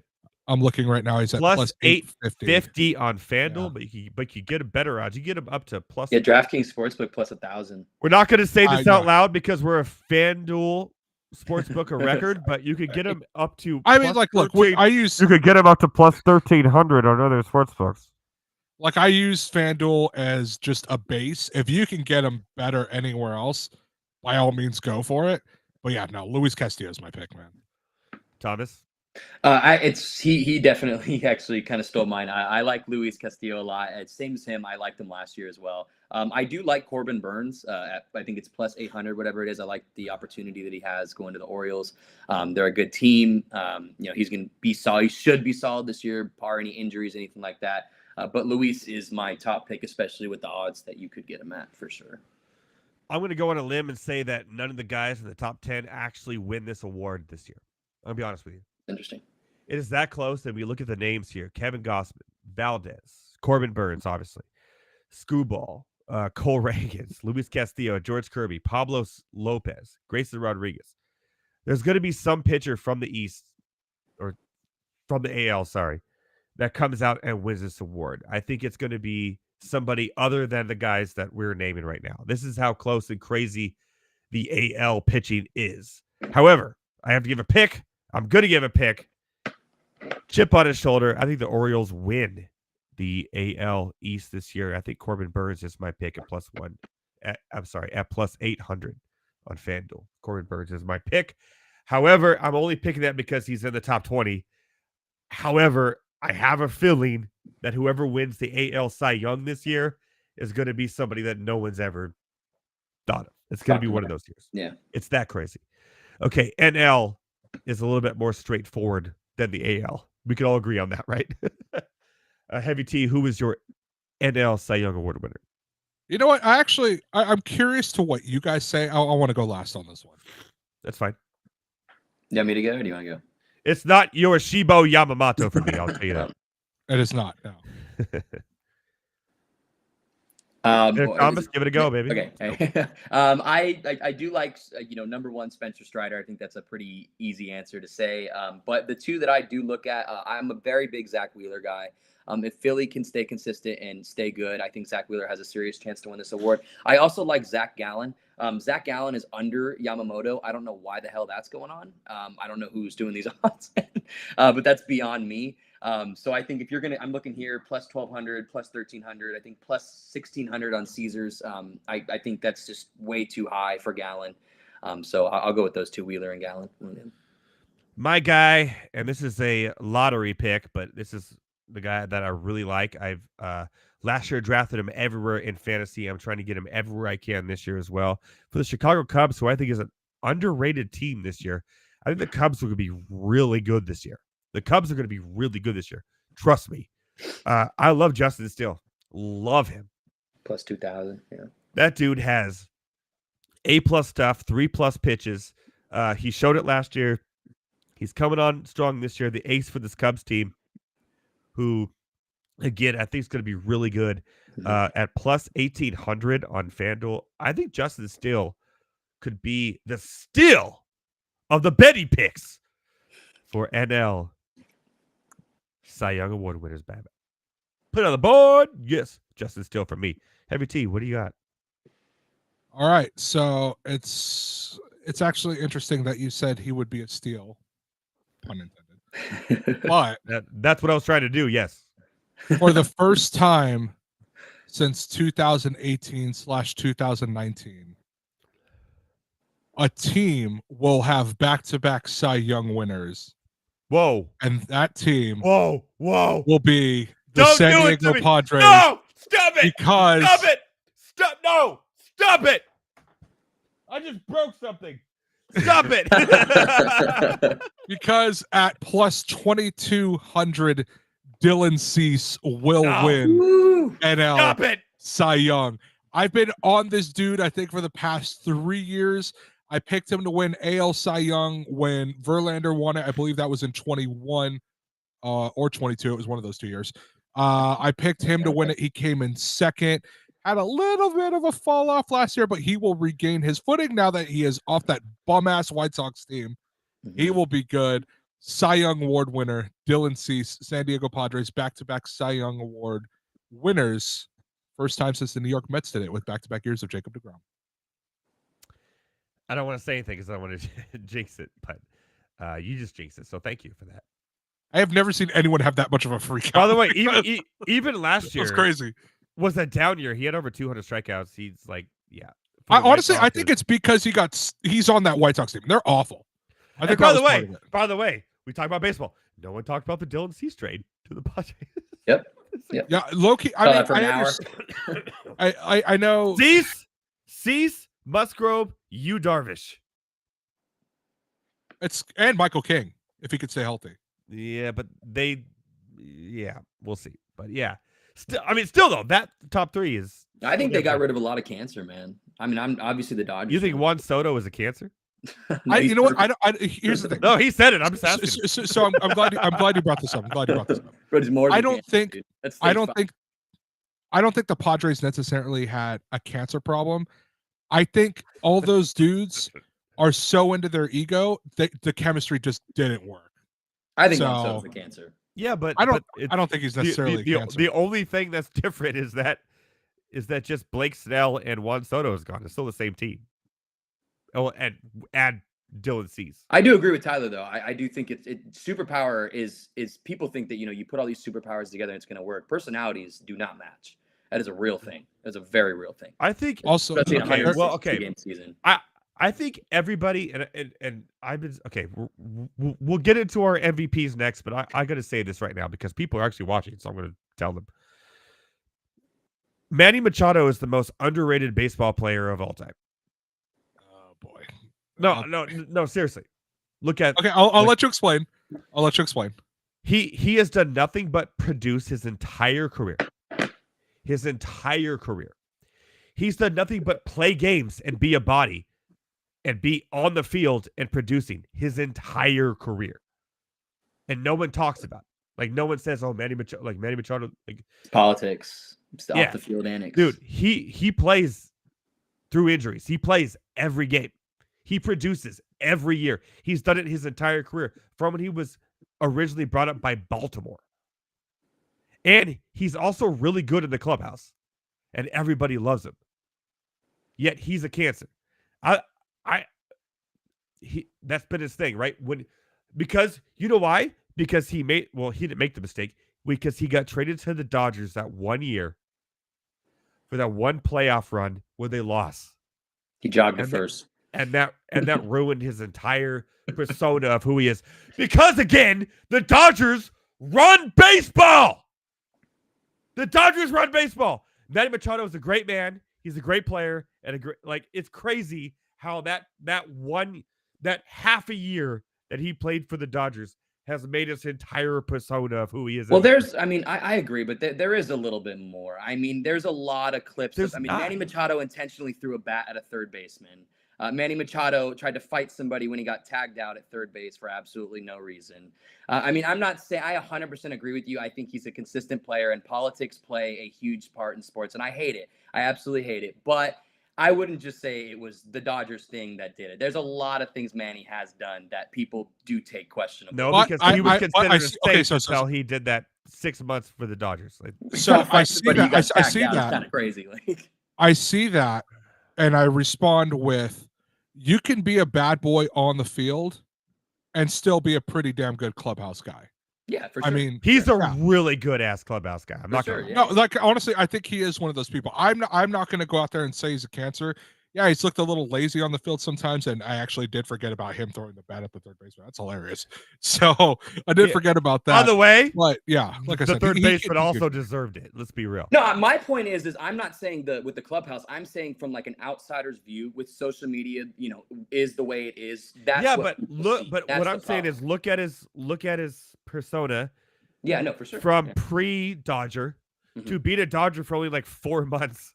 I'm looking right now. He's at plus 850 on FanDuel, but you get a better odds. You get him up to plus. Yeah, DraftKings Sportsbook plus 1,000. We're not going to say this out loud because we're a FanDuel Sportsbook a record, but you could get him up to. I mean, like, look, you could get him up to plus 1,300 on other sportsbooks. Like, I use FanDuel as just a base. If you can get him better anywhere else, by all means, go for it. But yeah, no, Luis Castillo is my pick, man. Thomas. He definitely actually kind of stole mine. I like Luis Castillo a lot. Same as him. I liked him last year as well. I do like Corbin Burns. I think it's plus 800, whatever it is. I like the opportunity that he has going to the Orioles. They're a good team. He's going to be solid. He should be solid this year, bar any injuries, anything like that. But Luis is my top pick, especially with the odds that you could get him at for sure. I'm going to go on a limb and say that none of the guys in the top 10 actually win this award this year. I'll be honest with you. Interesting. It is that close that we look at the names here. Kevin Gausman, Valdez, Corbin Burns, obviously, Screwball, Cole Reagans, Luis Castillo, George Kirby, Pablo Lopez, Grayson Rodriguez. there's going to be some pitcher from the East or from the AL, sorry, that comes out and wins this award. I think it's going to be somebody other than the guys that we're naming right now. This is how close and crazy the AL pitching is. However, I have to give a pick. I'm going to give a pick. Chip on his shoulder. I think the Orioles win the AL East this year. I think Corbin Burns is my pick at +1. At plus 800 on FanDuel. Corbin Burns is my pick. However, I'm only picking that because he's in the top 20. However, I have a feeling that whoever wins the AL Cy Young this year is going to be somebody that no one's ever thought of. It's going to be one of those years. Yeah. It's that crazy. Okay, NL is a little bit more straightforward than the AL. We can all agree on that, right? Heavy T, who is your NL Cy Young Award winner? You know what? I'm curious to what you guys say. I want to go last on this one. That's fine. You want me to go or do you want to go? It's not Yoshibao Yamamoto for me, I'll tell you that. It is not, no. Thomas, give it a go, baby. Okay. I do like number one Spencer Strider. I think that's a pretty easy answer to say. But the two that I do look at, I'm a very big Zach Wheeler guy. If Philly can stay consistent and stay good, I think Zach Wheeler has a serious chance to win this award. I also like Zach Gallen. Zach Gallen is under Yamamoto. I don't know why the hell that's going on. I don't know who's doing these odds, but that's beyond me. So I think if you're I'm looking here plus 1,200, plus 1,300. I think plus 1,600 on Caesars. I think that's just way too high for Gallen. So I'll go with those two, Wheeler and Gallen. My guy, and this is a lottery pick, but this is the guy that I really like. I've last year drafted him everywhere in fantasy. I'm trying to get him everywhere I can this year as well. For the Chicago Cubs, who I think is an underrated team this year, I think the Cubs are going to be really good this year. The Cubs are going to be really good this year. Trust me. I love Justin Steele. Love him. Plus 2,000. Yeah. That dude has A+ stuff, 3+ pitches. He showed it last year. He's coming on strong this year. The ace for this Cubs team, who, again, I think is going to be really good at plus 1,800 on FanDuel. I think Justin Steele could be the steal of the Betty picks for NL Cy Young Award winners. Bad. Put it on the board. Yes, Justin Steele for me. Heavy T, what do you got? All right, so it's actually interesting that you said he would be a steal, pun intended. But that's what I was trying to do. Yes, for the first time since 2018/2019, a team will have back-to-back Cy Young winners. Whoa! And that team, whoa, will be the Don't San do it Diego to me. Padres. No, stop it! Because stop it! Stop! No, stop it! I just broke something. Stop it! Because at plus 2,200, Dylan Cease will win NL Stop it! Cy Young. I've been on this dude, I think, for the past 3 years. I picked him to win AL Cy Young when Verlander won it. I believe that was in 21 or 22. It was one of those 2 years. I picked him to win it. He came in second. Had a little bit of a fall off last year, but he will regain his footing now that he is off that bum-ass White Sox team. He will be good. Cy Young Award winner, Dylan Cease, San Diego Padres, back-to-back Cy Young Award winners. First time since the New York Mets did it with back-to-back years of Jacob deGrom. I don't want to say anything because I don't want to jinx it, but you just jinxed it, so thank you for that. I have never seen anyone have that much of a freak out. By the way, even last year was crazy. Was a down year. He had over 200 strikeouts. He's like, yeah. I think it's because he's on that White Sox team. They're awful. I think. By the way, we talk about baseball. No one talked about the Dylan Cease trade to the Padres. Yep. Yeah, low-key. I know. Cease, Musgrove, Yu Darvish. And Michael King, if he could stay healthy. Yeah, but we'll see. But yeah. Still though, that top three is. I think they got rid of a lot of cancer, man. I mean, I'm obviously the Dodgers. You think Juan Soto is a cancer? No, you know what? Here's the thing. No, he said it. I'm just asking. So I'm glad you brought this up. But it's more. I don't think the Padres necessarily had a cancer problem. I think all those dudes are so into their ego that the chemistry just didn't work. I think So- Juan Soto's a cancer. Yeah, but I don't but I don't think he's necessarily a cancer. the only thing that's different is that just Blake Snell and Juan Soto is gone. It's still the same team. Oh, and add Dylan Cease. I do agree with Tyler though. I do think superpower is people think that you put all these superpowers together and it's going to work. Personalities do not match. That is a real thing. That's a very real thing. I think Also, Especially in a okay, 162 game season. I think everybody and I've been okay. We'll get into our MVPs next, but I got to say this right now because people are actually watching, so I'm going to tell them. Manny Machado is the most underrated baseball player of all time. oh boy. No, seriously. Look at Okay, I'll let you explain. I'll let you explain. he has done nothing but produce his entire career. His entire career. He's done nothing but play games and be a body and be on the field and producing his entire career. And no one talks about it. Like no one says, "Oh, Manny Machado." Like It's politics. It's Yeah. off the field annex. dude, he plays through injuries. He plays every game. He produces every year. He's done it his entire career from when he was originally brought up by Baltimore. And he's also really good in the clubhouse. And everybody loves him. Yet he's a cancer. That's been his thing, right? Because you know why? Because he didn't make the mistake because he got traded to the Dodgers that 1 year for that one playoff run where they lost. He jogged And at that- first. And that ruined his entire persona of who he is. Because again, the Dodgers run baseball. The Dodgers run baseball. Manny Machado is a great man. He's a great player and it's crazy how that half a year that he played for the Dodgers has made his entire persona of who he is. Well, I agree, but there is a little bit more. I mean, there's a lot of clips. Manny Machado intentionally threw a bat at a third baseman. Manny Machado tried to fight somebody when he got tagged out at third base for absolutely no reason. I'm not saying I 100% agree with you. I think he's a consistent player, and politics play a huge part in sports, and I hate it. I absolutely hate it. But I wouldn't just say it was the Dodgers thing that did it. There's a lot of things Manny has done that people do take questionable. No, But because he was considered a safe so- until he did that 6 months for the Dodgers. So I see that. I see It's that. kind of crazy. I see that, and I respond with, you can be a bad boy on the field and still be a pretty damn good clubhouse guy. Yeah, for sure. I mean, He's a yeah. really good ass clubhouse guy. I'm not sure, gonna. yeah. No, like honestly, I think he is one of those people. I'm not going to go out there and say he's a cancer. Yeah, he's looked a little lazy on the field sometimes, and I actually did forget about him throwing the bat at the third baseman. That's hilarious. So I did forget about that. By the way, But yeah, like I the said, third he baseman could- also deserved it. Let's be real. No, my point is I'm not saying with the clubhouse. I'm saying from like an outsider's view with social media, is the way it is. That's Yeah, what but people look, see. but That's what the I'm saying problem. is look at his persona Yeah, no, for sure. from Yeah. pre-Dodger to Mhm. beat a Dodger for only like 4 months,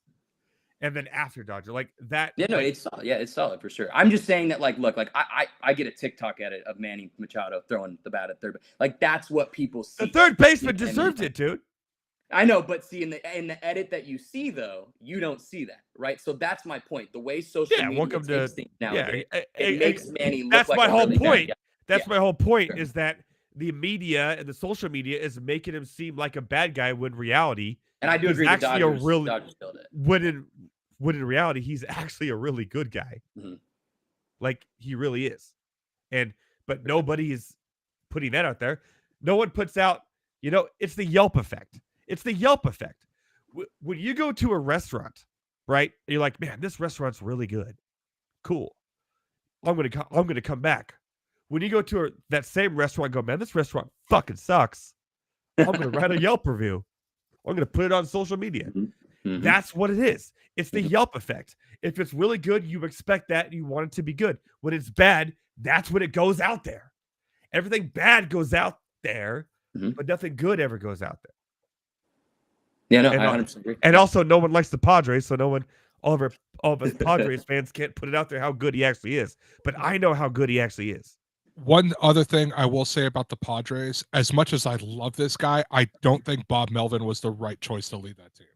and then after Dodger, like that. Yeah, no, like, it's solid. Yeah, it's solid for sure. I'm just saying that, like, look, like I get a TikTok edit of Manny Machado throwing the bat at third. Like that's what people see. the third baseman And- deserved it, dude. I know, but see in the edit that you see though, you don't see that, right? So that's my point. The way social Yeah, media welcome to takes things nowadays, yeah. it makes Manny look That's like my a whole really bad point. guy. That's Yeah. my whole point Sure. is that the media and the social media is making him seem like a bad guy when reality, And I do He's agree. The actually Dodgers killed it. when in reality, he's actually a really good guy. Mhm. Like he really is. But nobody is putting that out there. No one puts out, it's the Yelp effect. It's the Yelp effect. When you go to a restaurant, right? You're like, man, this restaurant's really good. Cool. I'm gonna come back. When you go to that same restaurant, and go, man, this restaurant fucking sucks. I'm gonna write a Yelp review. I'm gonna put it on social media. Mhm. That's what it is. It's the Mhm. Yelp effect. If it's really good, you expect that and you want it to be good. When it's bad, that's when it goes out there. Everything bad goes out there, Mhm. but nothing good ever goes out there. Yeah, no, And, I 100% agree. And also, no one likes the Padres, so all of us Padres fans can't put it out there how good he actually is. But I know how good he actually is. One other thing I will say about the Padres, as much as I love this guy, I don't think Bob Melvin was the right choice to lead that team.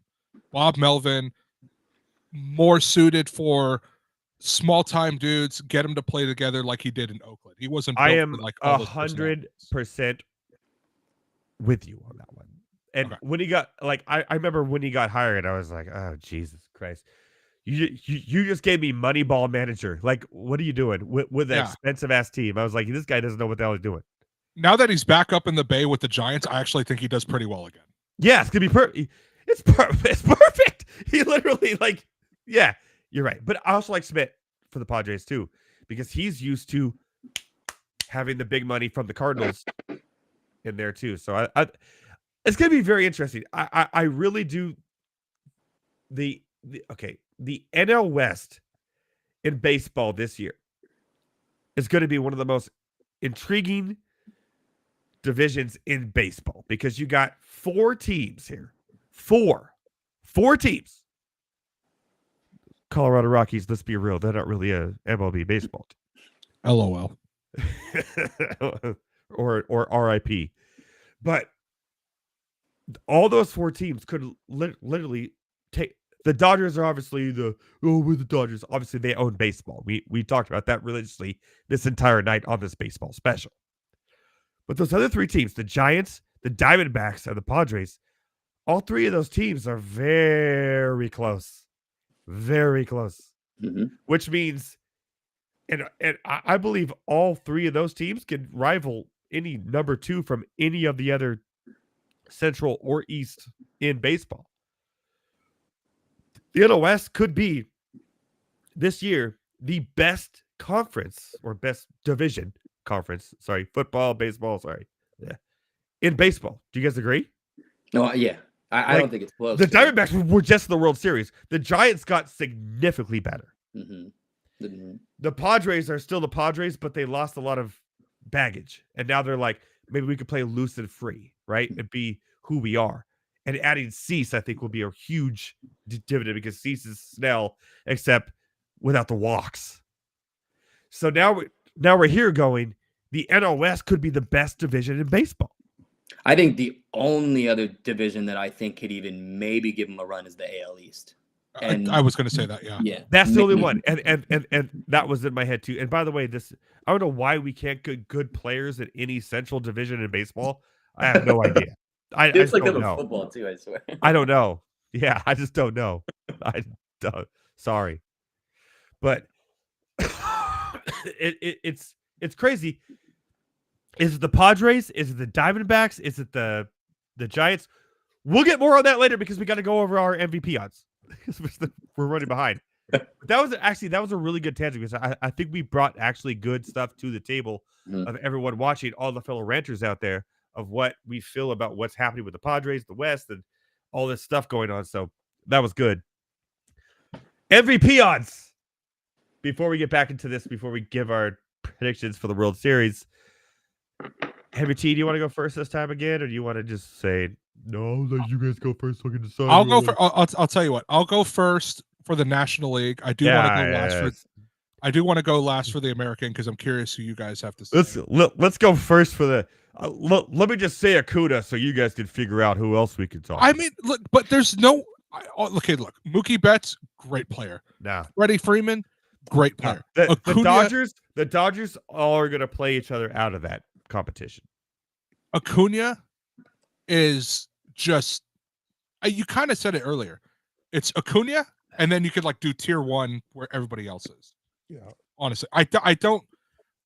Bob Melvin, more suited for small time dudes, get them to play together like he did in Oakland. He wasn't built I am for like all those personalities. 100% with you on that one. And Okay. when he got like, I remember when he got hired, I was like, oh Jesus Christ, you just gave me Moneyball manager. Like, what are you doing with that Yeah. expensive ass team? I was like, this guy doesn't know what the hell he's doing. Now that he's back up in the Bay with the Giants, I actually think he does pretty well again. Yeah, it's gonna be perfect. It's perfect. He literally like, yeah, you're right. But I also like Smith for the Padres too, because he's used to having the big money from the Cardinals in there too. So I it's gonna be very interesting. I really do. The NL West in baseball this year is going to be one of the most intriguing divisions in baseball because you got 4 teams here. Four teams. Colorado Rockies, let's be real, they're not really a MLB baseball team. LOL. or RIP. But all those 4 teams could literally take. The Dodgers are obviously we're the Dodgers. Obviously, they own baseball. We talked about that religiously this entire night on this baseball special. But those other 3 teams, the Giants, the Diamondbacks, and the Padres, all 3 of those teams are very close. Very close. Mm-hmm. Which means, and I believe all 3 of those teams can rival any number 2 from any of the other Central or East in baseball. The NL West could be this year the best conference or best division conference. Sorry, football, baseball. Sorry, yeah, in baseball. Do you guys agree? No, yeah, I don't think it's close. The Diamondbacks were just in the World Series. The Giants got significantly better. Mm-hmm. Mm-hmm. The Padres are still the Padres, but they lost a lot of baggage, and now they're like, maybe we could play loose and free, right, and be who we are. And adding Cease, I think, will be a huge dividend because Cease is Snell, except without the walks. So now we're here going, the NL West could be the best division in baseball. I think the only other division that I think could even maybe give them a run is the AL East. And I was going to say that, yeah. Yeah. That's the only one. And that was in my head too. And by the way, I don't know why we can't get good players in any central division in baseball. I have no idea. I it's like don't the know. football too, I swear. I don't know. Yeah, I just don't know. I don't. Sorry. But it's crazy. Is it the Padres? Is it the Diamondbacks? Is it the Giants? We'll get more on that later because we got to go over our MVP odds. We're running behind. But that was a really good tangent because I think we brought actually good stuff to the table of everyone watching, all the fellow ranters out there, of what we feel about what's happening with the Padres, the West, and all this stuff going on. So that was good. MVP odds. Before we get back into this, before we give our predictions for the World Series, Heavy T, do you want to go first this time again, or do you want to just say no? Let you guys go first. So I can decide. I'll go for. I'll tell you what. I'll go first for the National League. I do want to go last for. I do want to go last for the American because I'm curious who you guys have to say. Let's go first for the. Let me just say Acuna so you guys can figure out who else we can talk. I mean, look, but there's no. Okay, look, Mookie Betts, great player. Nah. Freddie Freeman, great player. The Dodgers all are going to play each other out of that competition. Acuna is just. You kind of said it earlier. It's Acuna, and then you could like do tier 1 where everybody else is. Yeah. Honestly, I don't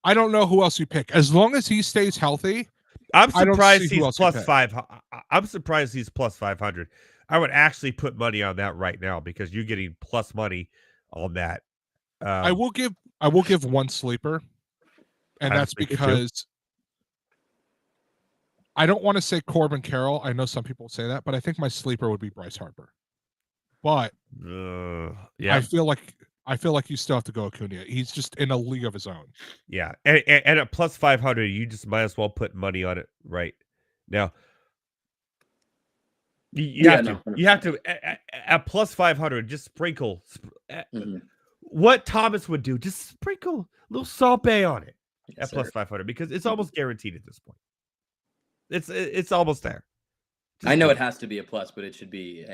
know who else you pick. As long as he stays healthy. I'm surprised he's plus 5. I'm surprised he's plus 500. I would actually put money on that right now because you're getting plus money on that. I will give one sleeper, and that's because I don't want to say Corbin Carroll. I know some people say that, but I think my sleeper would be Bryce Harper. But yeah, I feel like you still have to go Acuna. He's just in a league of his own. Yeah, and at plus 500, you just might as well put money on it right now. You have to at plus 500. Just sprinkle what Thomas would do. Just sprinkle a little Salt Bay on it at plus 500 because it's almost guaranteed at this point. It's almost there. I know it has to be a plus, but it should be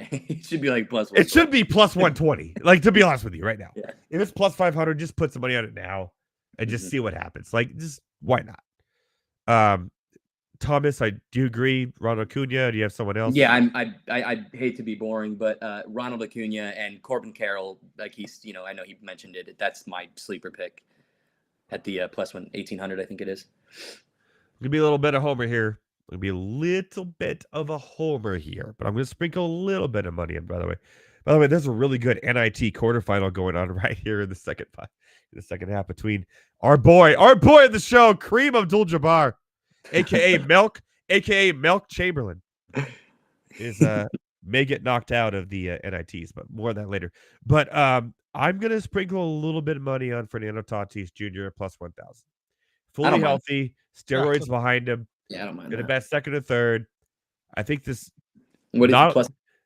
like plus. It should be plus 120. Like, to be honest with you, right now, Yeah. if it's plus 500, just put some money on it now and just see what happens. Like, just why not? Thomas, do you agree? Ronald Acuna? Do you have someone else? Yeah, I hate to be boring, but Ronald Acuna and Corbin Carroll, like he's, I know he mentioned it. That's my sleeper pick at the plus 1800, I think it is. Gonna be a little bit of homer here. Gonna be a little bit of a homer here, but I'm gonna sprinkle a little bit of money in. By the way, there's a really good NIT quarterfinal going on right here in the second half between our boy of the show, Kareem Abdul-Jabbar, aka Milk Chamberlain, may get knocked out of the NITs, but more on that later. But I'm gonna sprinkle a little bit of money on Fernando Tatis Jr. at plus 1,000. Fully healthy, steroids behind him. Yeah, I don't mind. Gonna bet second or third. I think this. What is it,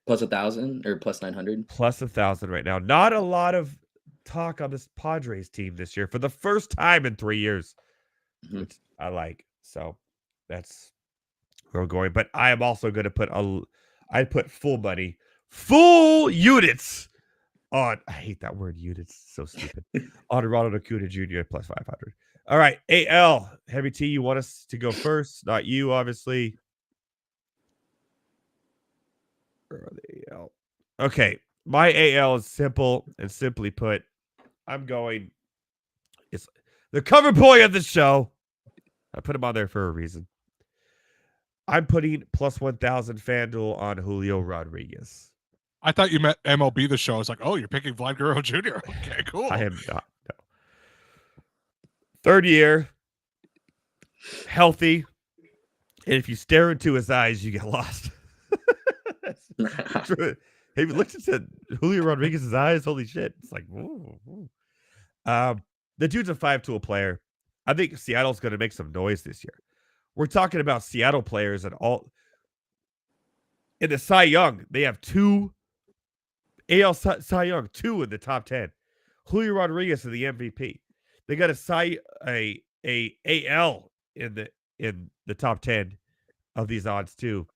plus 1,000 or plus 900? Plus 1,000 right now. Not a lot of talk on this Padres team this year for the first time in 3 years, which I like. So that's where we're going. But I am also going to put full money, full units on. I hate that word units. So stupid. On Ronald Acuna Jr. at plus 500. All right, AL. Heavy T, you want us to go first? Not you, obviously. AL. Okay, my AL is simple and simply put. It's the cover boy of the show. I put him on there for a reason. I'm putting plus 1,000 FanDuel on Julio Rodriguez. I thought you meant MLB the show. I was like, oh, you're picking Vlad Guerrero Jr. Okay, cool. I am not. No. Third year, healthy, and if you stare into his eyes, you get lost. That's true. Have you looked into Julio Rodriguez's eyes? Holy shit! It's like, whoa. The dude's a 5-tool player. I think Seattle's going to make some noise this year. We're talking about Seattle players and all. In the Cy Young, they have two AL Cy Young, 2 in the top 10. Julio Rodriguez is the MVP. They got a AL in the top 10 of these odds too.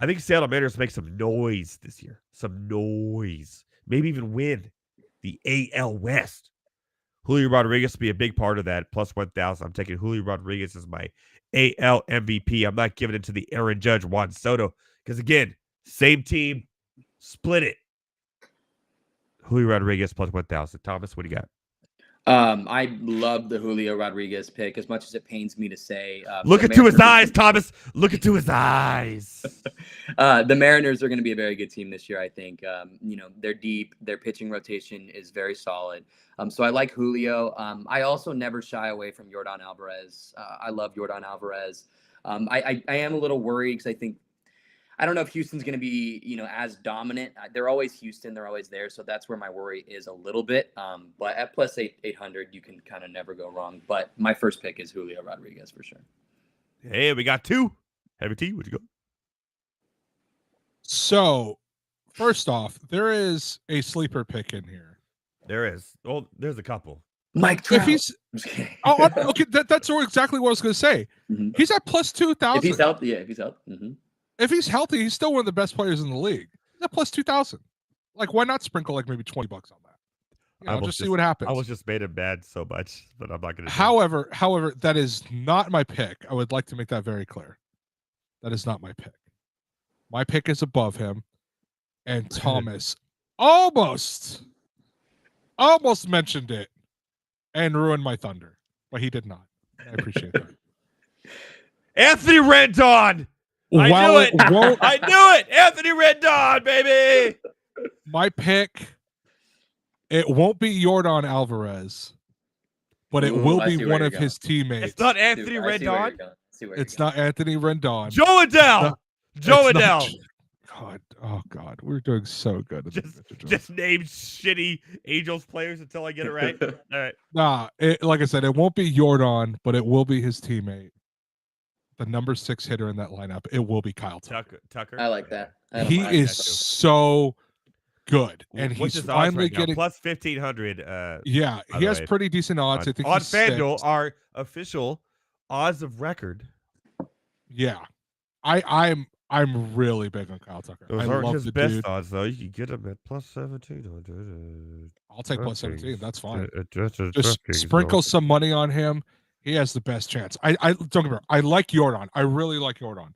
I think Seattle Mariners make some noise this year. Some noise. Maybe even win the AL West. Julio Rodriguez will be a big part of that. Plus 1,000. I'm taking Julio Rodriguez as my AL MVP. I'm not giving it to the Aaron Judge, Juan Soto. Because again, same team. Split it. Julio Rodriguez plus 1,000. Thomas, what do you got? I love the Julio Rodriguez pick, as much as it pains me to say. Look into his eyes, Thomas. Look into his eyes. The Mariners are going to be a very good team this year, I think. They're deep. Their pitching rotation is very solid. So I like Julio. I also never shy away from Yordan Alvarez. I love Yordan Alvarez. I am a little worried because I don't know if Houston's going to be, as dominant. They're always Houston. They're always there. So that's where my worry is a little bit. But at plus 800, you can kind of never go wrong. But my first pick is Julio Rodriguez for sure. Hey, we got 2. Heavy T, where'd you go? So, first off, there is a sleeper pick in here. There is. Well, there's a couple. Mike Trout. If he's okay, that's exactly what I was going to say. Mm-hmm. He's at plus 2,000. If he's healthy, yeah. If he's healthy. Mm-hmm. If he's healthy, he's still one of the best players in the league. He's at plus 2,000. Like, why not sprinkle like maybe $20 on that? Just see what happens. I was just made him bad so much, but I'm not going to. However, that is not my pick. I would like to make that very clear. That is not my pick. My pick is above him, and Thomas almost mentioned it and ruined my thunder, but he did not. I appreciate that. Anthony Rendon. I knew it. Anthony Rendon, baby. My pick, it won't be Yordan Alvarez, but it will be one of his teammates. It's not Anthony Rendon. It's not Anthony Rendon. Joe Adell. Joe Adell. God, we're doing so good. Just name shitty Angels players until I get it right. All right. Nah, like I said, it won't be Yordan, but it will be his teammate. The number 6 hitter in that lineup, it will be Kyle Tucker. I like that. He is so good, and he's finally getting plus 1,500. Yeah, he has pretty decent odds. I think on FanDuel, our official odds of record. Yeah, I'm I'm really big on Kyle Tucker. Those I aren't love his the best dude. odds, though. You can get him at plus 1700. I'll take plus 17. That's fine. Just Sprinkle some money on him. He has the best chance. I don't get me wrong. I like Jordan. I really like Jordan.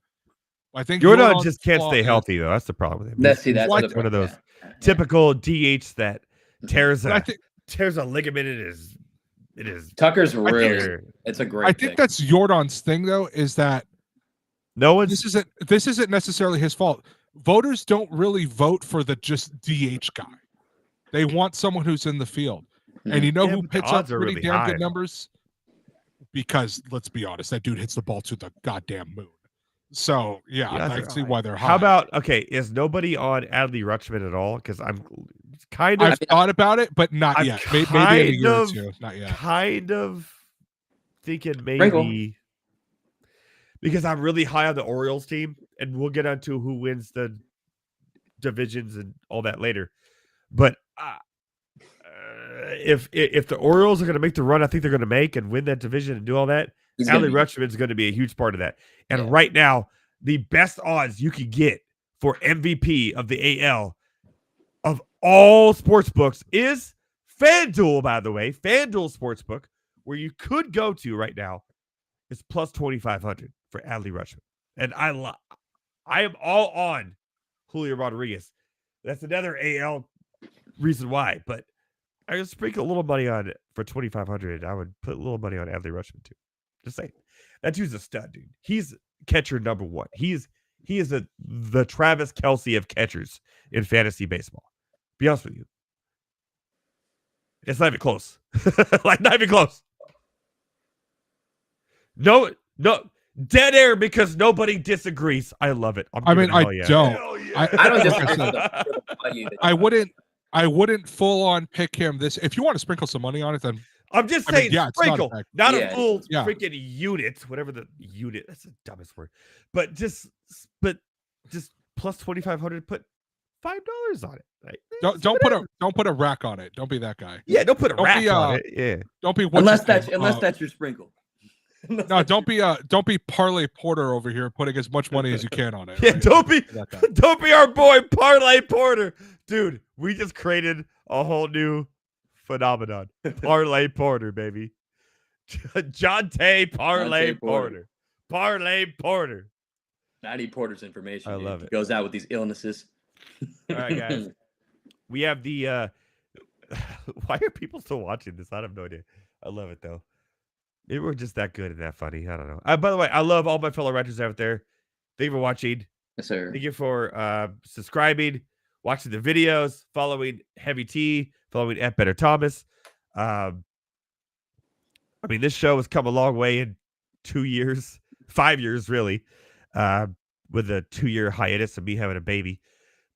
I think Jordan Jordan's just can't flaw stay is- healthy, though. That's the problem with him. That's He's that's like the one of those yeah. typical DH that tears But I a think tears a ligament in his Tucker's really. ear. It's a great. I think that's Jordan's thing though, is that No one's this isn't necessarily his fault. Voters don't really vote for the just DH guy. They want someone who's in the field. And you know Yeah, who but the picks up odds are pretty really damn high. good numbers? Because let's be honest, that dude hits the ball to the goddamn moon. So yeah, The odds I are see high. why they're high. How about is nobody on Adley Rutschman at all? Because I'm kind I've of thought about it, but not I'm yet. Maybe in a year or kind two. Not yet. kind of thinking Sprinkle. maybe because I'm really high on the Orioles team, and we'll get onto who wins the divisions and all that later. But if the Orioles are going to make the run, I think they're going to make and win that division and do all that. He's gonna Adley be- Rutschman is going to be a huge part of that. And Yeah. right now, the best odds you could get for MVP of the AL of all sports books is FanDuel, by the way. FanDuel Sportsbook, where you could go to right now, is plus 2,500 for Adley Rutschman. And I am all on Julio Rodriguez. That's another AL reason why. But I would sprinkle a little money on it for 2,500. I would put a little money on Adley Rutschman too. Just saying. That dude's a stud, dude. He's catcher number one. He is the Travis Kelce of catchers in fantasy baseball. Be honest with you. It's not even close. Like, not even close. No, dead air because nobody disagrees. I love it. I mean, I don't. Hell yeah. I don't Like disagree I with said, the value that- I wouldn't full on pick him this. If you want to sprinkle some money on it, then I'm just I mean, saying yeah, it's not sprinkle, a fact. not Yeah. a full Yeah. freaking unit, whatever the unit. That's the dumbest word. But just plus 2,500. Put $5 on it. Like, don't put a rack on it. Don't be that guy. yeah, don't put a Don't rack be, on it. Yeah, Don't be unless that's your sprinkle. no. Don't be Parlay Porter over here putting as much money as you can on it. yeah. right? Don't be That guy. don't be our boy Parlay Porter, dude. We just created a whole new phenomenon. Parlay Porter, baby. John Tay Parlay Jonte Porter. Porter. Parlay Porter. I need Porter's information. I dude. love He it. goes out with these illnesses. All right, guys. We have the why are people still watching this? I have no idea. I love it though. Maybe we're just that good and that funny. I don't know. By the way, I love all my fellow writers out there. Thank you for watching. Yes, sir. Thank you for subscribing, watching the videos, following Heavy T, following F Better Thomas. I mean, this show has come a long way in 2 years, 5 years, really, with a 2-year hiatus of me having a baby.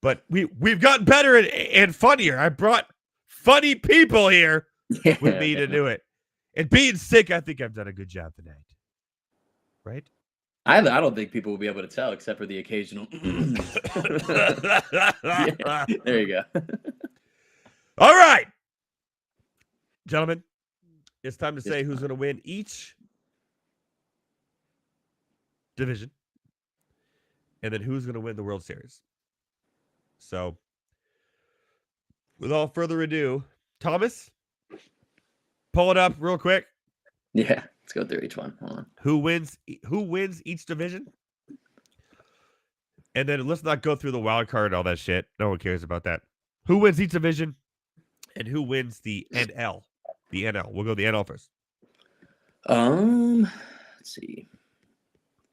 But we've gotten better and funnier. I brought funny people here with me to do it. And being sick, I think I've done a good job tonight. Right? I don't think people will be able to tell except for the occasional. Yeah, there you go. All right. Gentlemen, it's time to say who's going to win each division and then who's going to win the World Series. So, without further ado, Thomas, pull it up real quick. Yeah, let's go through each one. Hold on. Who wins each division? And then let's not go through the wild card and all that shit. No one cares about that. Who wins each division and who wins the NL? The NL. We'll go the NL first. Let's see.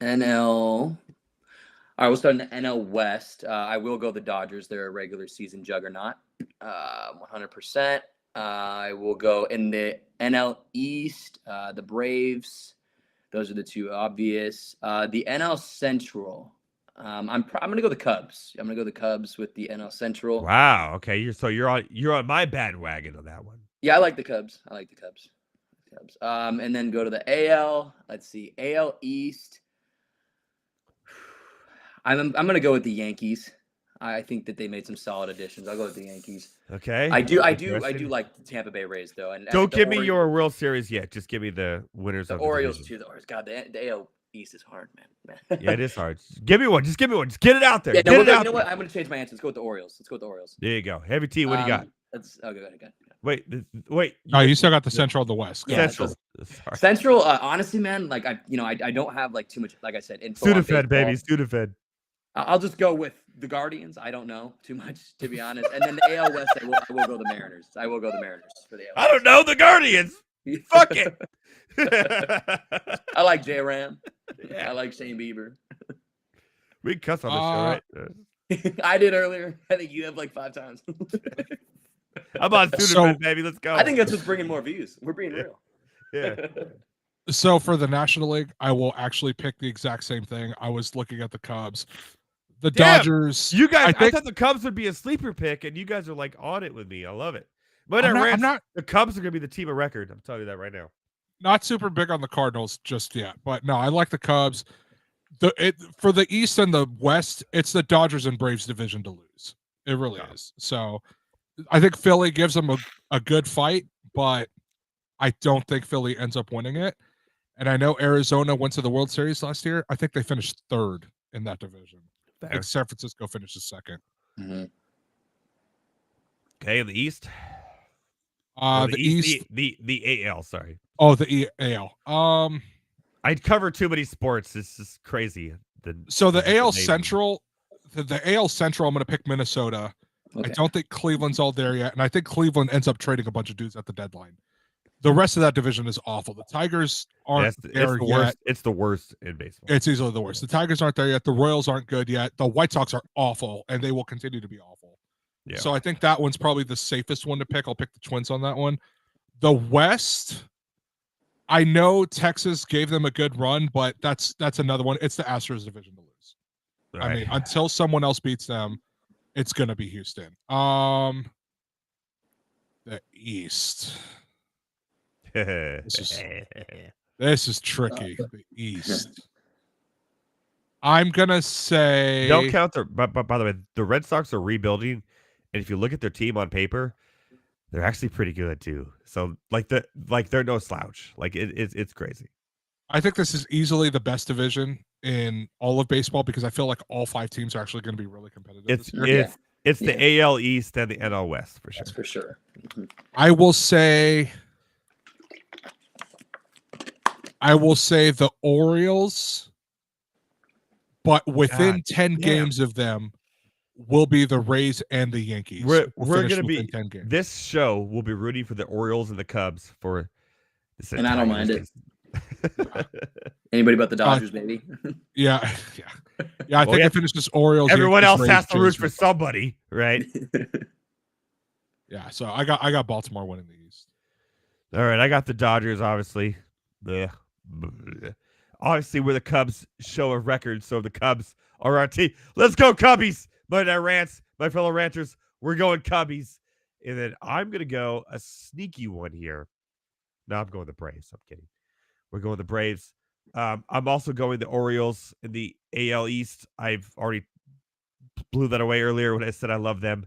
NL. All right, we'll start in the NL West. I will go the Dodgers. They're a regular season juggernaut. 100%. I will go in the NL East, the Braves. Those are the two obvious. The NL Central. I'm going to go the Cubs. I'm going to go the Cubs with the NL Central. Wow. Okay. You're on my bandwagon on that one. Yeah, I like the Cubs. And then go to the AL. Let's see. AL East. I'm going to go with the Yankees. I think that they made some solid additions. I'll go with the Yankees. Okay. I do Interesting. like the Tampa Bay Rays though. And Don't the give me Orioles- your World Series yet. Just give me the winners the of Orioles the too. The Orioles. God, the AL East is hard, man. Yeah, it is hard. Give me one. Just give me one. Just get it out there. Yeah, Get no, it out you know there. what? I'm gonna change my answer. Let's go with the Orioles. There you go. Heavy T, what do you got? Let's go ahead. Wait, wait. No, you still got the Central and the West. Go. Yeah, Central. Sorry. Central. Honestly, man, like I don't have like too much. Like I said, info on Sudafed, baseball. baby. Sudafed. I'll just go with the Guardians. I don't know too much, to be honest. And then the AL West, I will go the Mariners. I will go the Mariners for the AL I don't know. The Guardians. Fuck it. I like J Ram. Yeah. I like Shane Bieber. We can cuss on this show, right? I did earlier. I think you have like 5 times. I'm on Sudafed, So- baby. Let's go. I think that's what's bringing more views. We're being real. Yeah. So for the National League, I will actually pick the exact same thing. I was looking at the Cubs. The Damn, Dodgers. You guys, I think- thought the Cubs would be a sleeper pick, and you guys are like on it with me. I love it. But I'm not the Cubs are going to be the team of record. I'm telling you that right now. not super big on the Cardinals just yet, but no, I like the Cubs. For the East and the West, it's the Dodgers and Braves division to lose. It really is. So I think Philly gives them a good fight, but I don't think Philly ends up winning it. And I know Arizona went to the World Series last year. I think they finished 3rd in that division. I think San Francisco finished 2nd. Mm-hmm. Okay, in the East. The East. The AL. Sorry. Oh, the AL. I cover too many sports. This is crazy. So the AL amazing. Central, the AL Central, I'm going to pick Minnesota. Okay. I don't think Cleveland's all there yet, and I think Cleveland ends up trading a bunch of dudes at the deadline. The rest of that division is awful. The Tigers aren't there the yet. worst. It's the worst in baseball. It's easily the worst. The Tigers aren't there yet. The Royals aren't good yet. The White Sox are awful, and they will continue to be awful. Yeah. So I think that one's probably the safest one to pick. I'll pick the Twins on that one. The West, I know Texas gave them a good run, but that's another one. It's the Astros division to lose. All I mean, until someone else beats them, it's going to be Houston. The East. This is tricky. The East. I'm gonna say Don't count the. But by the way, the Red Sox are rebuilding, and if you look at their team on paper, they're actually pretty good too. So they're no slouch. Like it's crazy. I think this is easily the best division in all of baseball because I feel like all 5 teams are actually going to be really competitive. It's the AL East and the NL West for sure. That's for sure. I will say the Orioles, but within 10 games of them will be the Rays and the Yankees. We're finish going to be within 10 games. This show will be rooting for the Orioles and the Cubs for this. And I don't mind it. season. Anybody but the Dodgers, maybe. Yeah. I think I finished this Orioles. Everyone Yankees, else Rays, has to root Jays, for somebody, right? Yeah, so I got Baltimore winning the East. All right, I got the Dodgers, obviously. Obviously, we're the Cubs show of records, so the Cubs are our team. Let's go, Cubbies! But Rants, my fellow ranters, we're going Cubbies. And then I'm going to go a sneaky one here. No, I'm going the Braves. I'm kidding. We're going the Braves. I'm also going the Orioles in the AL East. I've already blew that away earlier when I said I love them.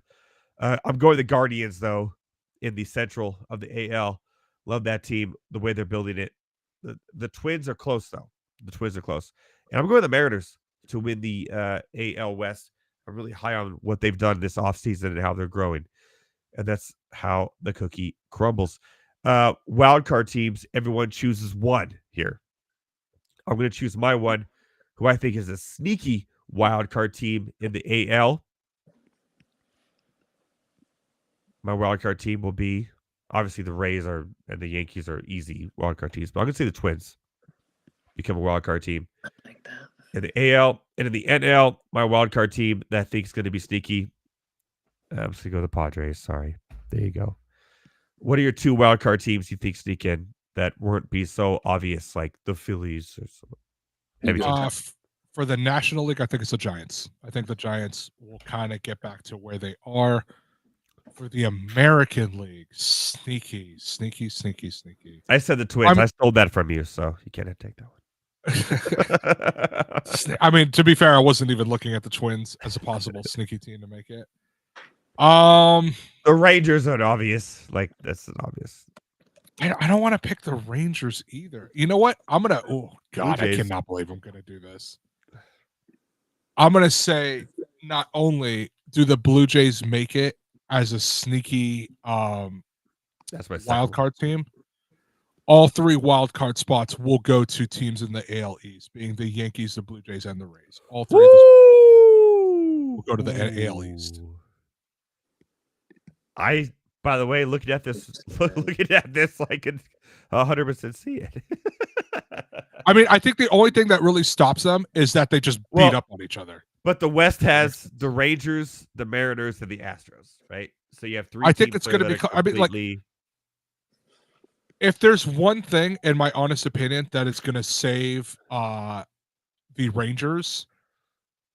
I'm going the Guardians, though, in the Central of the AL. Love that team, the way they're building it. The Twins are close, though. The Twins are close. And I'm going the Mariners to win the AL West. I'm really high on what they've done this offseason and how they're growing. And that's how the cookie crumbles. Wild card teams, everyone chooses one here. I'm going to choose my one, who I think is a sneaky wild card team in the AL. My wild card team will be, obviously the Rays and the Yankees are easy wild card teams, but I'm going to say the Twins become a wild card team. I like that. In the AL and in the NL, my wild card team that I think is going to be sneaky. I'm just going to go the Padres. Sorry. There you go. What are your 2 wild card teams you think sneak in that won't be so obvious, like the Phillies or something? For the National League, I think it's the Giants. I think the Giants will kind of get back to where they are. For the American League, sneaky. I said the Twins. I stole that from you, so you can't take that one. I mean, to be fair, I wasn't even looking at the Twins as a possible sneaky team to make it. The Rangers are obvious. Like, that's an obvious. I don't want to pick the Rangers either. You know what? I'm gonna. Oh God, I Jays. cannot believe I'm gonna do this. I'm gonna say not only do the Blue Jays make it as a sneaky That's my wild second. card team, all 3 wild card spots will go to teams in the AL East, being the Yankees, the Blue Jays, and the Rays. All 3 of those will go to the AL East. By the way, looking at this, I could 100% see it. I mean, I think the only thing that really stops them is that they just beat up on each other. But the West has the Rangers, the Mariners, and the Astros, right? So you have 3. I think it's going to be. I mean, like, if there's one thing, in my honest opinion, that is going to save the Rangers,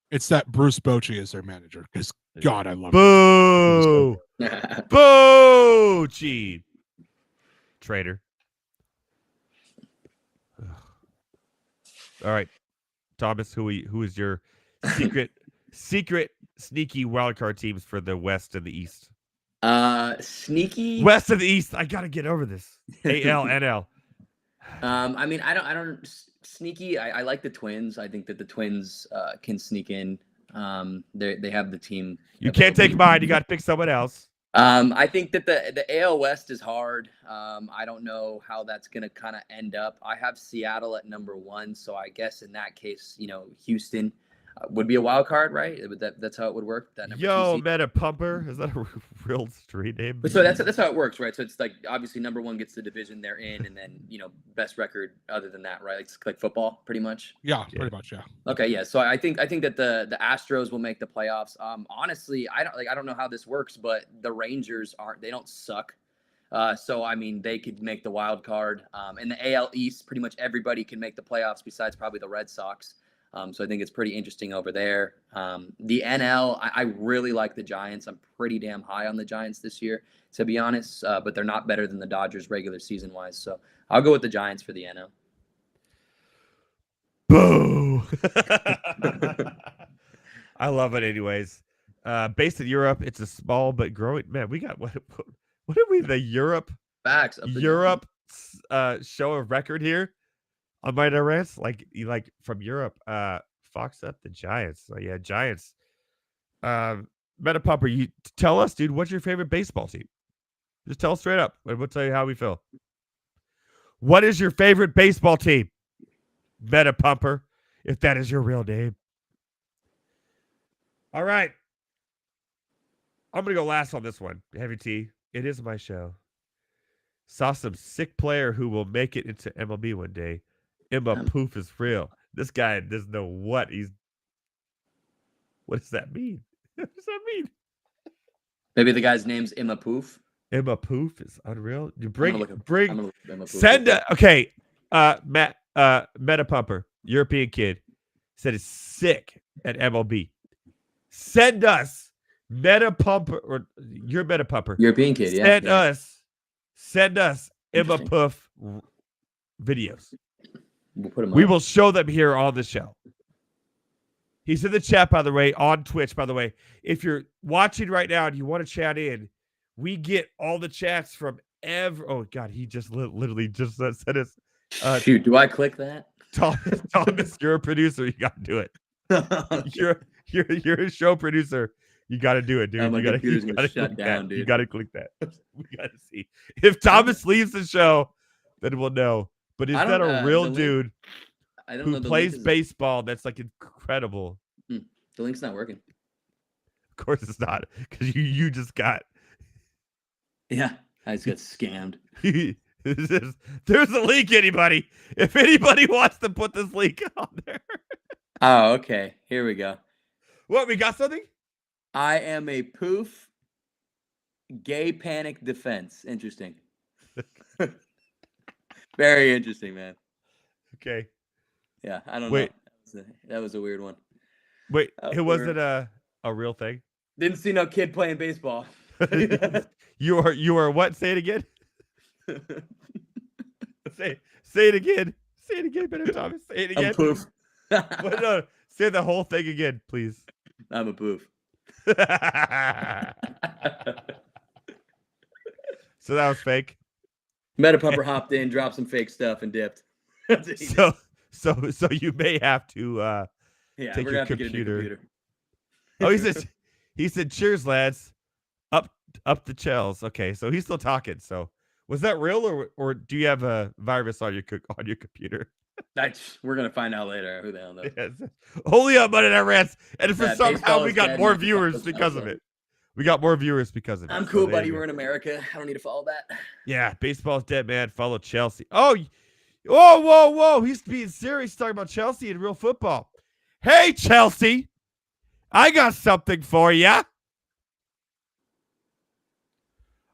it's that Bruce Bochy is their manager. Because God, I love Boo, Bochy, traitor. All right, Thomas, who is your secret sneaky wildcard teams for the West and the East? Sneaky West and the East. I gotta get over this. AL, NL. I mean, I don't sneaky. I like the Twins. I think that the Twins can sneak in. They have the team. You can't take mine. You got to pick someone else. I think that the AL West is hard. I don't know how that's going to kind of end up. I have Seattle at number 1, so I guess in that case, Houston would be a wild card, right? That's how it would work. That Yo, Meta Pumper, is that a real street name? So that's how it works, right? So it's like obviously number 1 gets the division they're in, and then best record other than that, right? It's like football, pretty much. Yeah, pretty much, yeah. Okay, yeah. So I think that the Astros will make the playoffs. Honestly, I don't know how this works, but the Rangers they don't suck. So I mean, they could make the wild card. In the AL East, pretty much everybody can make the playoffs besides probably the Red Sox. So I think it's pretty interesting over there. The NL, I really like the Giants. I'm pretty damn high on the Giants this year, to be honest. But they're not better than the Dodgers regular season wise. So I'll go with the Giants for the NL. Boo! I love it anyways. Based in Europe, it's a small but growing. Man, we got what are we? The Europe show of record here on my Rants, like from Europe. Fox up the Giants. So yeah, Giants. Meta Pumper, you tell us, dude, what's your favorite baseball team? Just tell us straight up, and we'll tell you how we feel. What is your favorite baseball team? Meta Pumper, if that is your real name. All right. I'm going to go last on this one. Heavy T. It is my show. Saw some sick player who will make it into MLB one day. Emma Poof is real. This guy doesn't know what does that mean? What does that mean? Maybe the guy's name's Emma Poof. Emma Poof is unreal. You Meta Pumper, European kid, said it's sick at MLB. Send us Meta Pumper or your Meta Pumper. European kid, yeah. Send us Emma Poof videos. We'll put them we will show them here on the show. He's in the chat, by the way, on Twitch, by the way. If you're watching right now and you want to chat in, we get all the chats from oh God, he just literally just said us. Shoot, do I click that? Thomas, you're a producer. You got to do it. You're a show producer. You got to do it, dude. My computer's gonna shut down, dude. You got to click that. We got to see if Thomas leaves the show, then we'll know. But is that a real dude who plays baseball? That's like incredible. The link's not working. Of course it's not, because you just got. Yeah, I just got scammed. There's a link, anybody. If anybody wants to put this link on there. Oh, okay. Here we go. What, we got something? I am a poof. Gay panic defense. Interesting. Very interesting, man. Okay. Yeah, I don't know. That was a weird one. Wait, it wasn't a real thing? Didn't see no kid playing baseball. You are what? Say it again. Say it again. Say it again, better Thomas. Say it again. I'm poof. No, say the whole thing again, please. I'm a poof. So that was fake. Meta Pumper hopped in, dropped some fake stuff, and dipped. So you may have to yeah, take we're your gonna have to get a new computer. computer. He said, cheers, lads. Up the Chels. Okay, so he's still talking. So was that real or do you have a virus on your computer? We're gonna find out later. Who the hell knows? Yes. Only on Monday Night Rants, and for somehow baseball we is got dead, more man. viewers because of it. We got more viewers because of it. I'm So cool, there buddy. you go. We're in America. I don't need to follow that. Yeah, baseball's dead, man. Follow Chelsea. Oh, whoa. He's being serious. He's talking about Chelsea and real football. Hey, Chelsea. I got something for ya.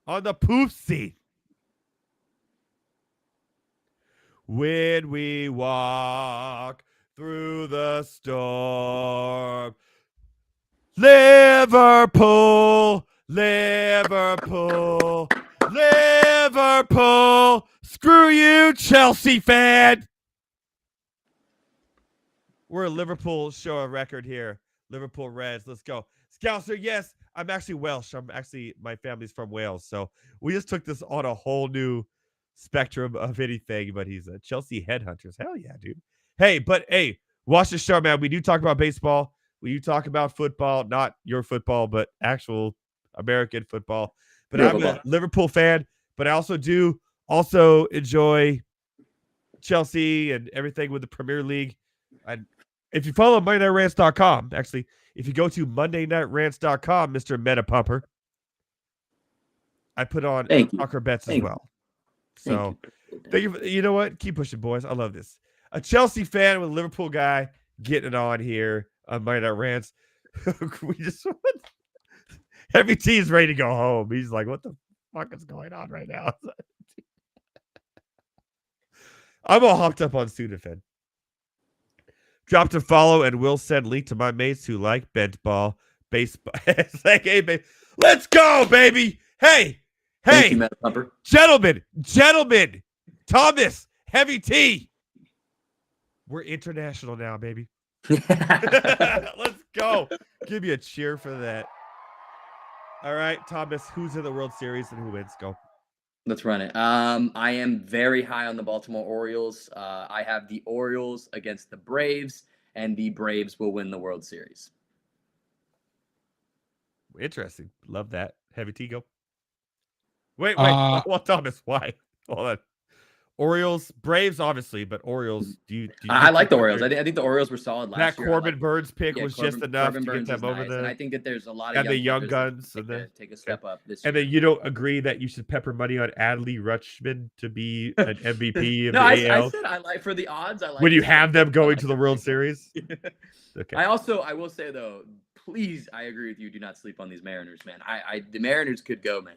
On the poof seat. When we walk through the storm. Liverpool. Screw you, Chelsea fan. We're a Liverpool show a record here. Liverpool Reds. Let's go. Scouser, yes, I'm actually Welsh. My family's from Wales. So we just took this on a whole new spectrum of anything, but he's a Chelsea headhunters. Hell yeah, dude. Hey, watch the show, man. We do talk about baseball. We do talk about football, not your football, but actual American football. But I'm a Liverpool fan, but I also enjoy Chelsea and everything with the Premier League. If you follow MondayNightRants.com, actually, if you go to MondayNightRants.com, Mr. Meta Pumper, I put on soccer bets as well. So, thank you. You know what? Keep pushing, boys. I love this. A Chelsea fan with a Liverpool guy getting it on here on Monday Night Rants. Every team's ready to go home. He's like, what the fuck is going on right now? I'm all hopped up on Sudafed. Drop to follow and we'll send link to my mates who like bent ball, baseball. It's like, hey, baby. Let's go, baby. Hey, you, gentlemen, Thomas, Heavy T. We're international now, baby. Let's go. Give me a cheer for that. All right, Thomas, who's in the World Series and who wins? Go. Let's run it. I am very high on the Baltimore Orioles. I have the Orioles against the Braves, and the Braves will win the World Series. Interesting. Love that. Heavy T, go. Wait. Well, Thomas, why? Hold on. Orioles, Braves, obviously, but Orioles. I like the Orioles. I think the Orioles were solid last year. That Corbin Burns pick was just enough to get them over And I think that there's a lot of young guns take a step up this year. And then you don't agree that you should pepper money on Adley Rutschman to be an MVP of the AL? I said I like for the odds. I like when you have them going to the World Series. Okay. I will say though, please, I agree with you. Do not sleep on these Mariners, man. The Mariners could go, man.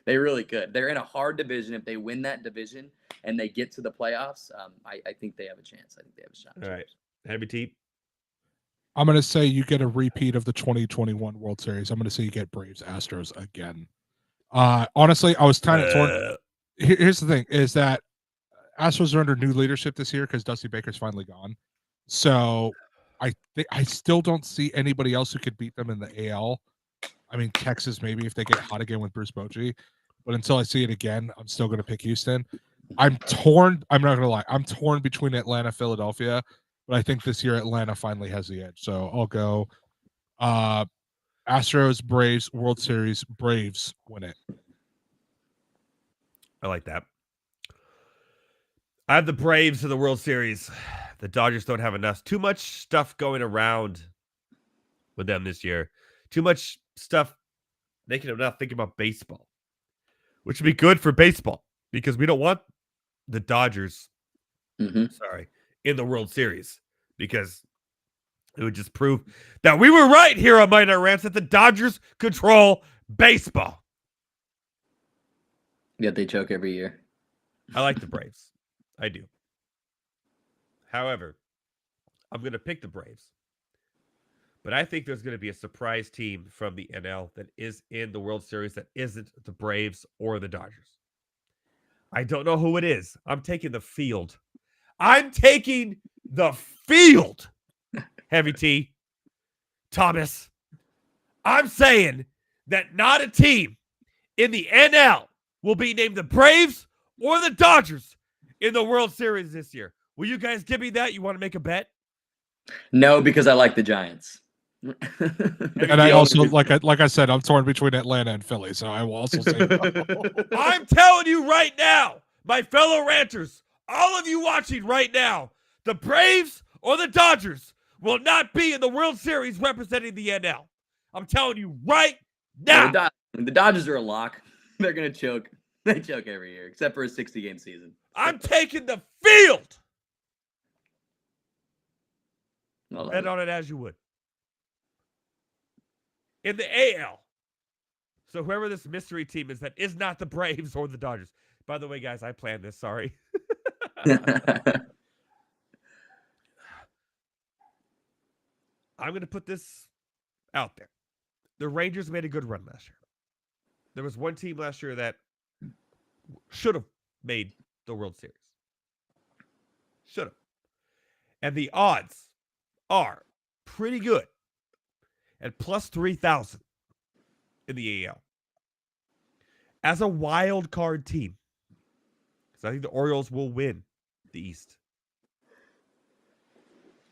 They really could. They're in a hard division. If they win that division and they get to the playoffs, I think they have a chance. I think they have a shot. All right. Heavy T. I'm going to say you get a repeat of the 2021 World Series. I'm going to say you get Braves Astros again. Honestly, I was kind of torn. Here's the thing is that Astros are under new leadership this year because Dusty Baker's finally gone. So I still don't see anybody else who could beat them in the AL. I mean, Texas maybe if they get hot again with Bruce Bochy. But until I see it again, I'm still going to pick Houston. I'm torn. I'm not going to lie. I'm torn between Atlanta, Philadelphia. But I think this year Atlanta finally has the edge. So I'll go Astros, Braves, World Series, Braves win it. I like that. I have the Braves in the World Series. The Dodgers don't have enough. Too much stuff going around with them this year. Too much stuff making them not think about baseball, which would be good for baseball because we don't want the Dodgers, in the World Series because it would just prove that we were right here on Monday Night Rants that the Dodgers control baseball. Yet they choke every year. I like the Braves. I do. However, I'm going to pick the Braves. But I think there's going to be a surprise team from the NL that is in the World Series that isn't the Braves or the Dodgers. I don't know who it is. I'm taking the field. I'm taking the field. Heavy T. Thomas. I'm saying that not a team in the NL will be named the Braves or the Dodgers in the World Series this year? Will you guys give me that? You want to make a bet? No, because I like the Giants. And I also, like I said, I'm torn between Atlanta and Philly, so I will also say no. I'm telling you right now, my fellow ranters, all of you watching right now, the Braves or the Dodgers will not be in the World Series representing the NL. I'm telling you right now. The Dodgers are a lock. They're going to choke. They choke every year, except for a 60-game season. I'm taking the field. Bet on it as you would. In the AL. So whoever this mystery team is that is not the Braves or the Dodgers. By the way, guys, I planned this. Sorry. I'm going to put this out there. The Rangers made a good run last year. There was one team last year that should have made the World Series. Should have. And the odds are pretty good at plus 3,000 in the AL. As a wild card team, because I think the Orioles will win the East,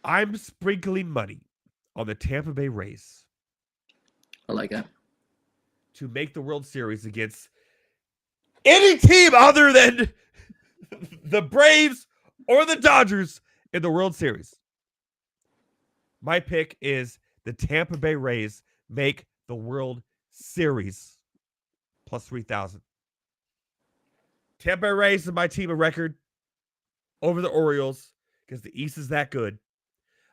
I'm sprinkling money on the Tampa Bay Rays. I like that. To make the World Series against any team other than the Braves or the Dodgers in the World Series. My pick is the Tampa Bay Rays make the World Series plus 3,000. Tampa Bay Rays is my team of record over the Orioles because the East is that good.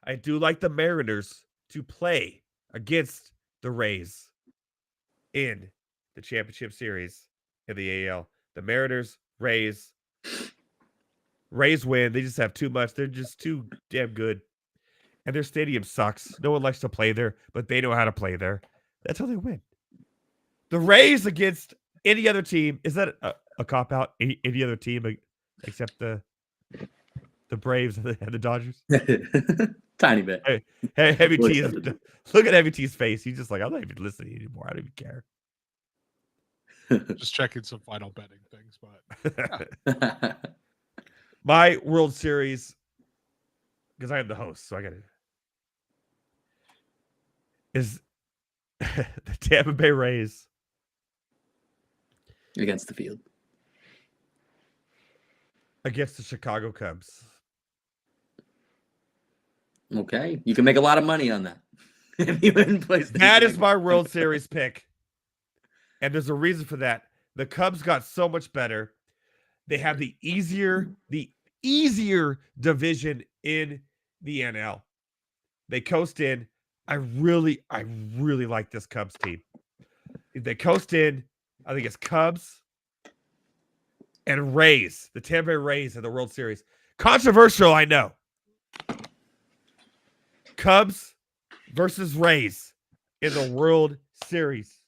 I do like the Mariners to play against the Rays in the championship series in the AL. The Mariners, Rays win. They just have too much. They're just too damn good. And their stadium sucks. No one likes to play there, but they know how to play there. That's how they win. The Rays against any other team. Is that a cop-out? Any other team except the Braves and the Dodgers? Tiny bit. Hey, Heavy T is, look at Heavy T's face. He's just like, I'm not even listening anymore. I don't even care. Just checking some final betting things, but Yeah. My World Series, because I am the host, so I got to, is the Tampa Bay Rays Against the field. against the Chicago Cubs. Okay. You can make a lot of money on that. If you win PlayStation. That is my World Series pick. And there's a reason for that. The Cubs got so much better. They have the easier division in the NL. They coast in. I really like this Cubs team. If they coast in, I think it's Cubs and Rays. The Tampa Bay Rays in the World Series. Controversial, I know. Cubs versus Rays in the World Series.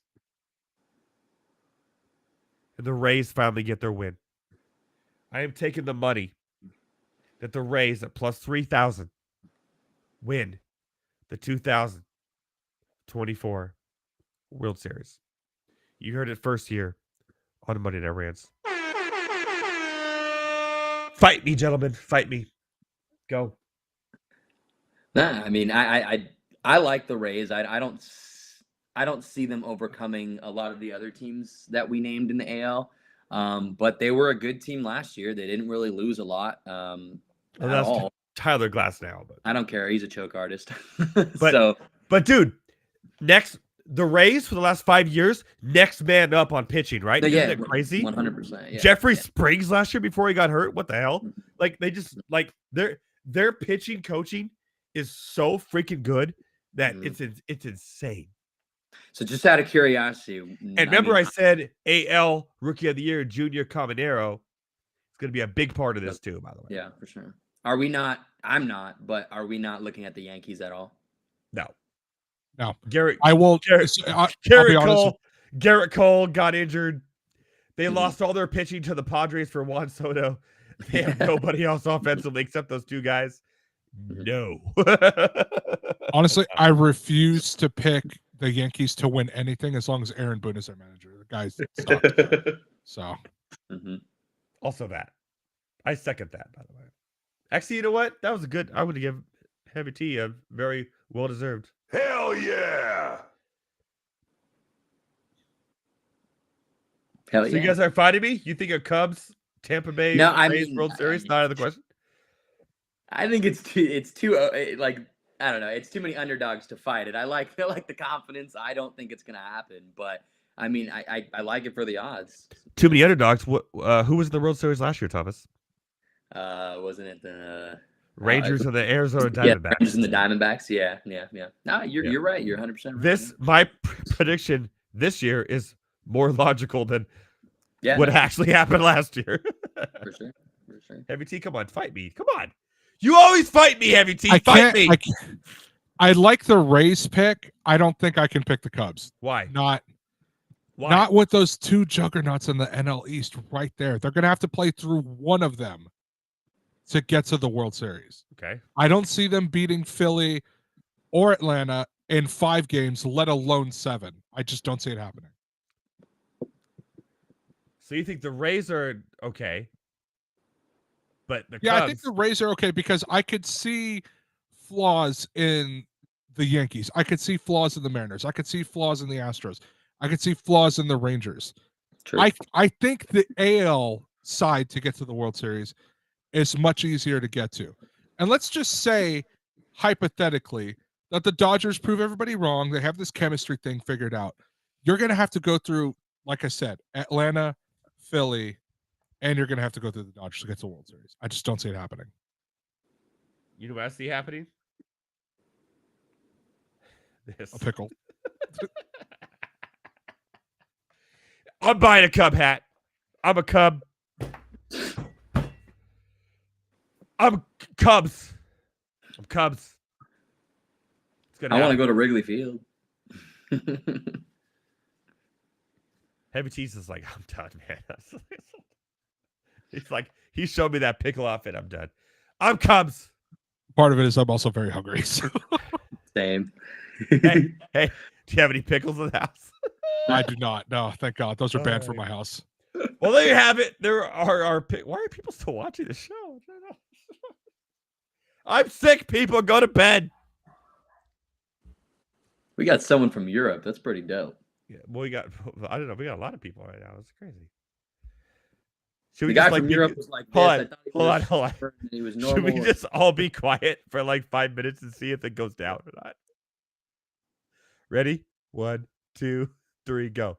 And the Rays finally get their win. I am taking the money that the Rays at plus 3,000 win the 2024 World Series. You heard it first here on Monday Night Rants. Fight me, gentlemen. Fight me. Go. Nah, I mean, I like the Rays. I don't see them overcoming a lot of the other teams that we named in the AL. But they were a good team last year. They didn't really lose a lot at all. Tyler Glass now, but I don't care. He's a choke artist. But dude, the Rays for the last 5 years, next man up on pitching, right? Yeah, isn't that crazy? 100%. Yeah, Jeffrey Springs last year before he got hurt. What the hell? Like they just like their pitching coaching is so freaking good that it's insane. So just out of curiosity, and remember I said AL Rookie of the Year Junior Caminero is going to be a big part of this too. By the way, yeah, for sure. Are we not? I'm not, but are we not looking at the Yankees at all? No. Garrett Cole got injured. They lost all their pitching to the Padres for Juan Soto. They have nobody else offensively except those two guys. No. Honestly, I refuse to pick the Yankees to win anything as long as Aaron Boone is their manager. The guys suck. So Also that. I second that, by the way. Actually, you know what? That was a good. I would give Heavy T a very well deserved. Hell yeah! Hell So yeah. you guys are fighting me? You think a Cubs, Tampa Bay, No, I Rays mean, World Series not out of the question? I think it's too like I don't know. It's too many underdogs to fight it. I like the confidence. I don't think it's gonna happen, but I mean, I like it for the odds. Too many underdogs. What? Who was in the World Series last year, Thomas? Wasn't it the Rangers or the Arizona yeah, Diamondbacks? Rangers and the Diamondbacks. Yeah. No, you're right. You're 100% right. This my prediction this year is more logical than what actually happened last year. for sure. Heavy T, come on, fight me. Come on. You always fight me, Heavy T. Fight me. I like the Rays pick. I don't think I can pick the Cubs. Why? Not with those two juggernauts in the NL East right there. They're going to have to play through one of them to get to the World Series. Okay. I don't see them beating Philly or Atlanta in 5 games, let alone 7. I just don't see it happening. So you think the Rays are okay, but the Cubs... I think the Rays are okay because I could see flaws in the Yankees. I could see flaws in the Mariners. I could see flaws in the Astros. I could see flaws in the Rangers. True. I think the AL side to get to the World Series is much easier to get to. And let's just say, hypothetically, that the Dodgers prove everybody wrong. They have this chemistry thing figured out. You're going to have to go through, like I said, Atlanta, Philly, and you're going to have to go through the Dodgers to get to the World Series. I just don't see it happening. You know what I see happening? This. A pickle. I'm buying a Cub hat. I'm a Cub. I'm Cubs. I'm Cubs. I want to go to Wrigley Field. Heavy Cheese is like, I'm done, man. He's like, he showed me that pickle outfit. I'm done. I'm Cubs. Part of it is I'm also very hungry. So. Same. hey, do you have any pickles in the house? I do not. No, thank God. Those are banned from my house. Well, there you have it. There are why are people still watching the show? I'm sick, people. Go to bed. We got someone from Europe. That's pretty dope. Yeah, well, I don't know. We got a lot of people right now. It's crazy. Should we the guy just, from Europe was like, hold on. He was Should we just all be quiet for like 5 minutes and see if it goes down or not? Ready? 1, 2, 3, go.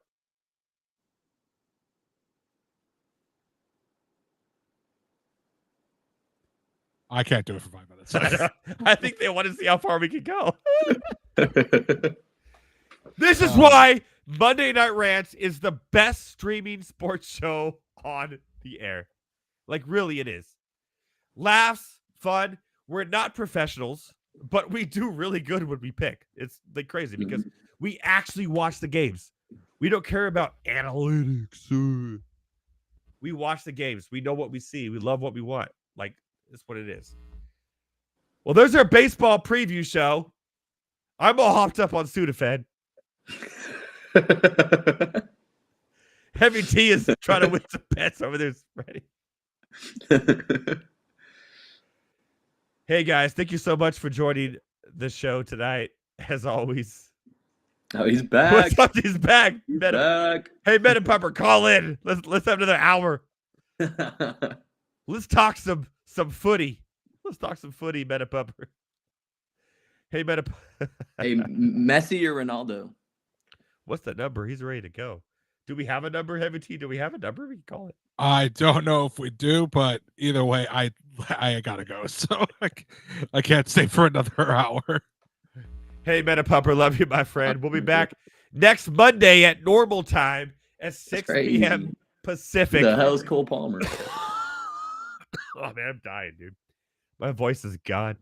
I can't do it for 5 minutes. I think they want to see how far we can go. This is why Monday Night Rants is the best streaming sports show on the air. Like, really, it is. Laughs, fun. We're not professionals, but we do really good when we pick. It's like crazy because we actually watch the games. We don't care about analytics. We watch the games. We know what we see. We love what we want. Like, that's what it is. Well, there's our baseball preview show. I'm all hopped up on Sudafed. Heavy T is trying to win some bets over there. Ready. Hey guys, thank you so much for joining the show tonight. As always. Oh, he's back. What's up? He's back. He's back. Hey, Meta Pupper, call in. Let's have another hour. Let's talk some footy. Let's talk some footy, Meta Pupper. Hey, Meta. Hey, Messi or Ronaldo? What's the number? He's ready to go. Do we have a number, Heavy T? Do we have a number? We can call it. I don't know if we do, but either way, I gotta go. So I can't stay for another hour. Hey, Meta Pupper, love you, my friend. We'll be back next Monday at normal time at 6 p.m. Pacific. The hell is Cole Palmer? Oh, man, I'm dying, dude. My voice is gone.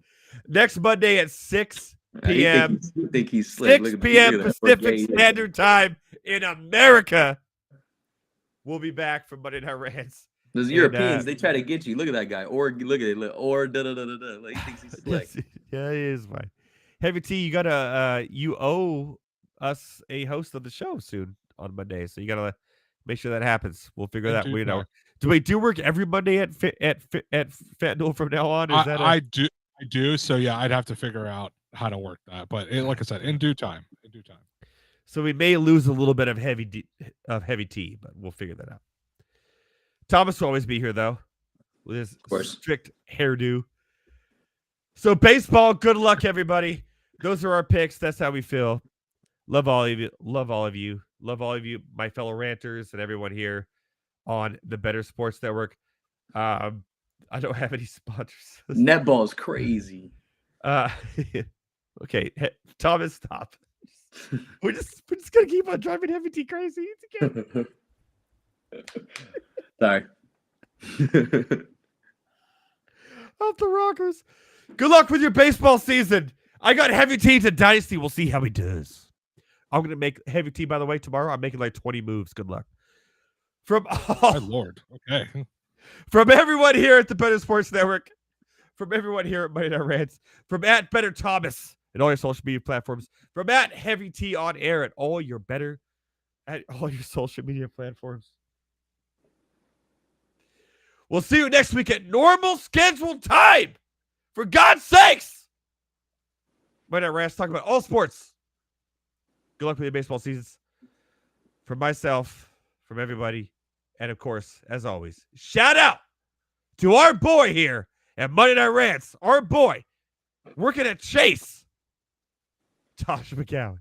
Next Monday at 6 p.m. You think he's slick. 6 p.m. Pacific Standard Time in America. We'll be back from Monday Night Rants. Those Europeans, they try to get you. Look at that guy. Or look at it. Or da-da-da-da-da. Like, he thinks he's slick. Yeah, he is fine. Heavy T, you gotta you owe us a host of the show soon on Monday, so you gotta make sure that happens. We'll figure that out. Do we do work every Monday at FanDuel from now on? Is that I do. So yeah, I'd have to figure out how to work that. But like I said, in due time. So we may lose a little bit of heavy tea, but we'll figure that out. Thomas will always be here though, with his strict hairdo. So baseball, good luck, everybody. Those are our picks. That's how we feel. Love all of you. Love all of you. Love all of you, my fellow ranters and everyone here on the Better Sports Network. I don't have any sponsors. Netball is crazy. Okay, Thomas, stop. We're just gonna keep on driving heavy tea crazy together. Sorry. Off the rockers. Good luck with your baseball season. I got heavy tea to Dynasty. We'll see how he does. I'm gonna make heavy tea, by the way, tomorrow. I'm making like 20 moves. Good luck. From My Lord. Okay. From everyone here at the Better Sports Network, from everyone here at Monday Night Rants, from at Better Thomas and all your social media platforms, from at Heavy Tea on Air at all your social media platforms. We'll see you next week at normal scheduled time. For God's sakes. Monday Night Rants talking about all sports. Good luck with your baseball seasons. From myself, from everybody, and of course, as always, shout out to our boy here at Monday Night Rants, our boy working at Chase, Tosh McCowan.